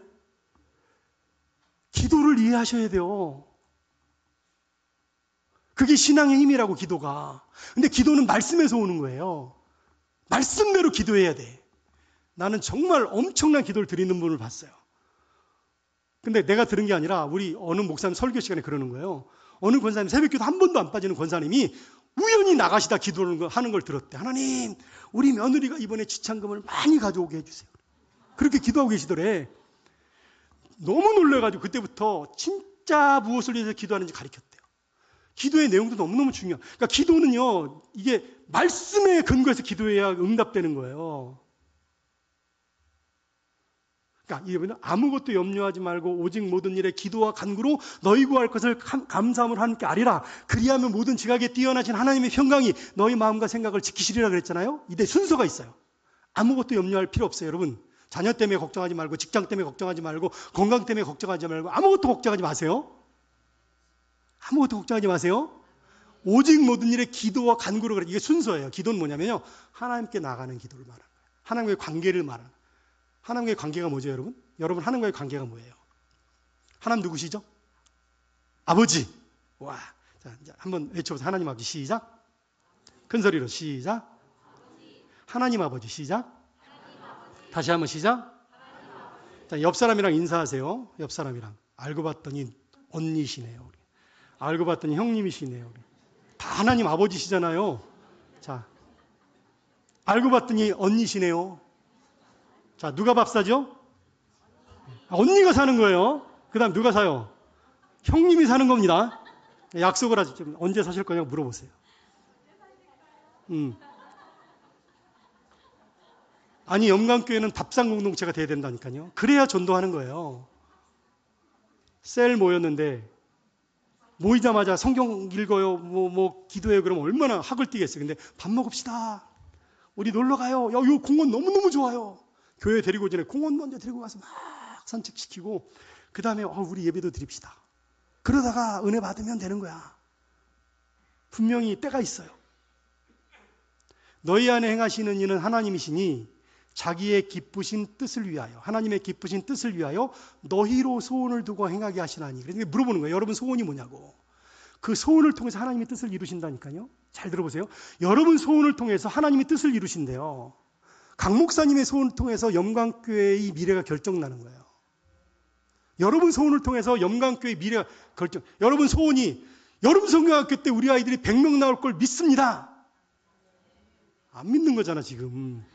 기도를 이해하셔야 돼요. 그게 신앙의 힘이라고, 기도가. 근데 기도는 말씀에서 오는 거예요. 말씀대로 기도해야 돼. 나는 정말 엄청난 기도를 드리는 분을 봤어요. 근데 내가 들은 게 아니라 우리 어느 목사님 설교 시간에 그러는 거예요. 어느 권사님, 새벽기도 한 번도 안 빠지는 권사님이 우연히 나가시다 기도를 하는 걸 들었대. 하나님, 우리 며느리가 이번에 지참금을 많이 가져오게 해주세요. 그렇게 기도하고 계시더래. 너무 놀라가지고 그때부터 진짜 무엇을 위해서 기도하는지 가르쳤대요. 기도의 내용도 너무너무 중요해요. 그러니까 기도는요, 이게 말씀에 근거해서 기도해야 응답되는 거예요. 그러니까 여러분 아무것도 염려하지 말고 오직 모든 일에 기도와 간구로 너희 구할 것을 감사함으로 함께 아리라. 그리하면 모든 지각에 뛰어나신 하나님의 평강이 너희 마음과 생각을 지키시리라 그랬잖아요. 이때 순서가 있어요. 아무것도 염려할 필요 없어요. 여러분 자녀 때문에 걱정하지 말고, 직장 때문에 걱정하지 말고, 건강 때문에 걱정하지 말고, 아무것도 걱정하지 마세요. 아무것도 걱정하지 마세요. 오직 모든 일에 기도와 간구로 그래. 이게 순서예요. 기도는 뭐냐면요, 하나님께 나가는 기도를 말하는 거예요. 하나님과의 관계를 말하는 거예요. 하나님과의 관계가 뭐죠, 여러분? 여러분 하나님과의 관계가 뭐예요? 하나님 누구시죠? 아버지. 와, 자 이제 한번 외쳐보세요. 하나님 아버지. 시작. 큰 소리로 시작. 하나님 아버지. 시작. 다시 한번 시작. 자, 옆 사람이랑 인사하세요. 옆 사람이랑. 알고 봤더니 언니시네요. 우리. 알고 봤더니 형님이시네요. 우리. 다 하나님 아버지시잖아요. 자, 알고 봤더니 언니시네요. 자, 누가 밥 사죠? 언니가 사는 거예요. 그 다음 누가 사요? 형님이 사는 겁니다. 약속을 하죠. 언제 사실 거냐고 물어보세요. 아니, 영광교회는 밥상 공동체가 돼야 된다니까요. 그래야 전도하는 거예요. 셀 모였는데 모이자마자 성경 읽어요, 뭐 기도해요. 그러면 얼마나 학을 뛰겠어요. 근데 밥 먹읍시다. 우리 놀러 가요. 야, 요 공원 너무너무 좋아요. 교회 데리고 전에 공원 먼저 데리고 가서 막 산책시키고 그 다음에 우리 예배도 드립시다. 그러다가 은혜 받으면 되는 거야. 분명히 때가 있어요. 너희 안에 행하시는 이는 하나님이시니 자기의 기쁘신 뜻을 위하여, 하나님의 기쁘신 뜻을 위하여 너희로 소원을 두고 행하게 하시나니. 그러니까 물어보는 거예요. 여러분 소원이 뭐냐고. 그 소원을 통해서 하나님의 뜻을 이루신다니까요. 잘 들어보세요. 여러분 소원을 통해서 하나님의 뜻을 이루신대요. 강 목사님의 소원을 통해서 영광교회의 미래가 결정나는 거예요. 여러분 소원을 통해서 영광교회의 미래가 결정. 여러분 소원이 여러분 성경학교 때 우리 아이들이 100명 나올 걸 믿습니다. 안 믿는 거잖아 지금.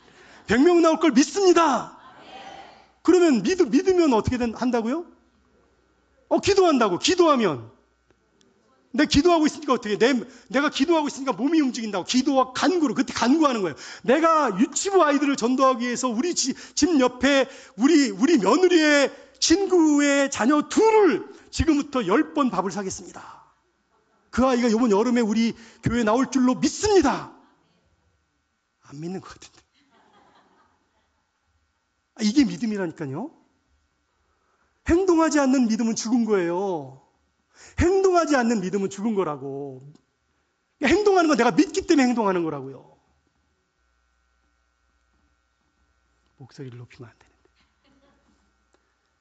100명 나올 걸 믿습니다. 그러면 믿으면 어떻게 한다고요? 기도한다고. 기도하면 내가 기도하고 있으니까 어떻게 내가 기도하고 있으니까 몸이 움직인다고. 기도와 간구로 그때 간구하는 거예요. 내가 유치부 아이들을 전도하기 위해서 우리 집 옆에 우리 며느리의 친구의 자녀 둘을 지금부터 10번 밥을 사겠습니다. 그 아이가 이번 여름에 우리 교회 나올 줄로 믿습니다. 안 믿는 것 같은데. 이게 믿음이라니까요. 행동하지 않는 믿음은 죽은 거예요. 행동하지 않는 믿음은 죽은 거라고. 행동하는 건 내가 믿기 때문에 행동하는 거라고요. 목소리를 높이면 안 되는데.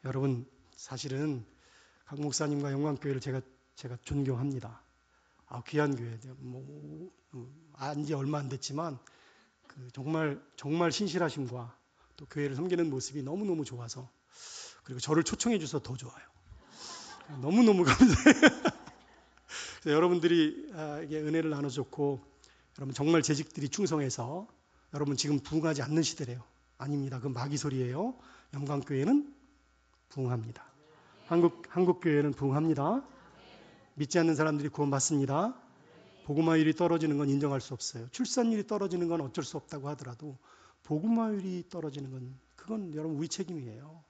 여러분, 사실은 강 목사님과 영광교회를 제가 존경합니다. 귀한 교회. 안지 얼마 안 됐지만 정말 신실하심과 또 교회를 섬기는 모습이 너무너무 좋아서, 그리고 저를 초청해 주셔서 더 좋아요. 너무너무 감사해요. 여러분들이 이게 은혜를 나눠줬고, 여러분 정말 재직들이 충성해서 여러분 지금 부흥하지 않는 시대래요. 아닙니다. 그 마귀 소리예요. 영광교회는 부흥합니다. 한국교회는 부흥합니다. 믿지 않는 사람들이 구원받습니다. 복음화율이 떨어지는 건 인정할 수 없어요. 출산율이 떨어지는 건 어쩔 수 없다고 하더라도 복음화율이 떨어지는 건 그건 여러분 우리 책임이에요.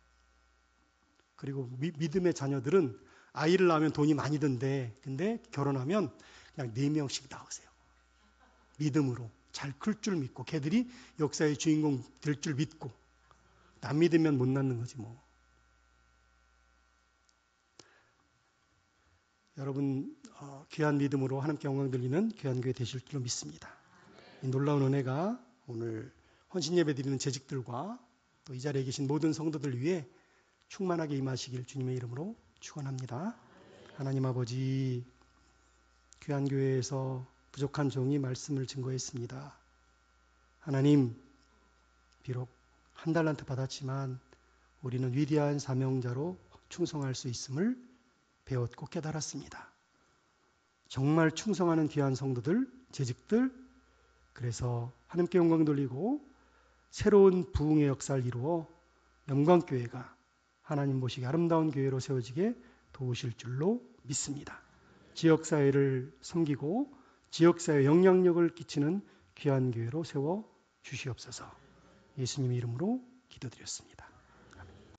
그리고 믿음의 자녀들은 아이를 낳으면 돈이 많이 든대. 근데 결혼하면 그냥 4명씩 낳으세요. 믿음으로 잘 클 줄 믿고, 걔들이 역사의 주인공 될 줄 믿고. 남 믿으면 못 낳는 거지 뭐. 여러분 귀한 믿음으로 하나님께 영광 돌리는 귀한 교회 되실 줄로 믿습니다. 이 놀라운 은혜가 오늘 헌신 예배 드리는 재직들과 또 이 자리에 계신 모든 성도들 위해 충만하게 임하시길 주님의 이름으로 축원합니다. 하나님 아버지, 귀한 교회에서 부족한 종이 말씀을 증거했습니다. 하나님, 비록 한 달란트 받았지만 우리는 위대한 사명자로 충성할 수 있음을 배웠고 깨달았습니다. 정말 충성하는 귀한 성도들, 재직들, 그래서 하나님께 영광 돌리고 새로운 부흥의 역사를 이루어 영광교회가 하나님 보시기에 아름다운 교회로 세워지게 도우실 줄로 믿습니다. 지역사회를 섬기고 지역사회에 영향력을 끼치는 귀한 교회로 세워 주시옵소서. 예수님의 이름으로 기도드렸습니다.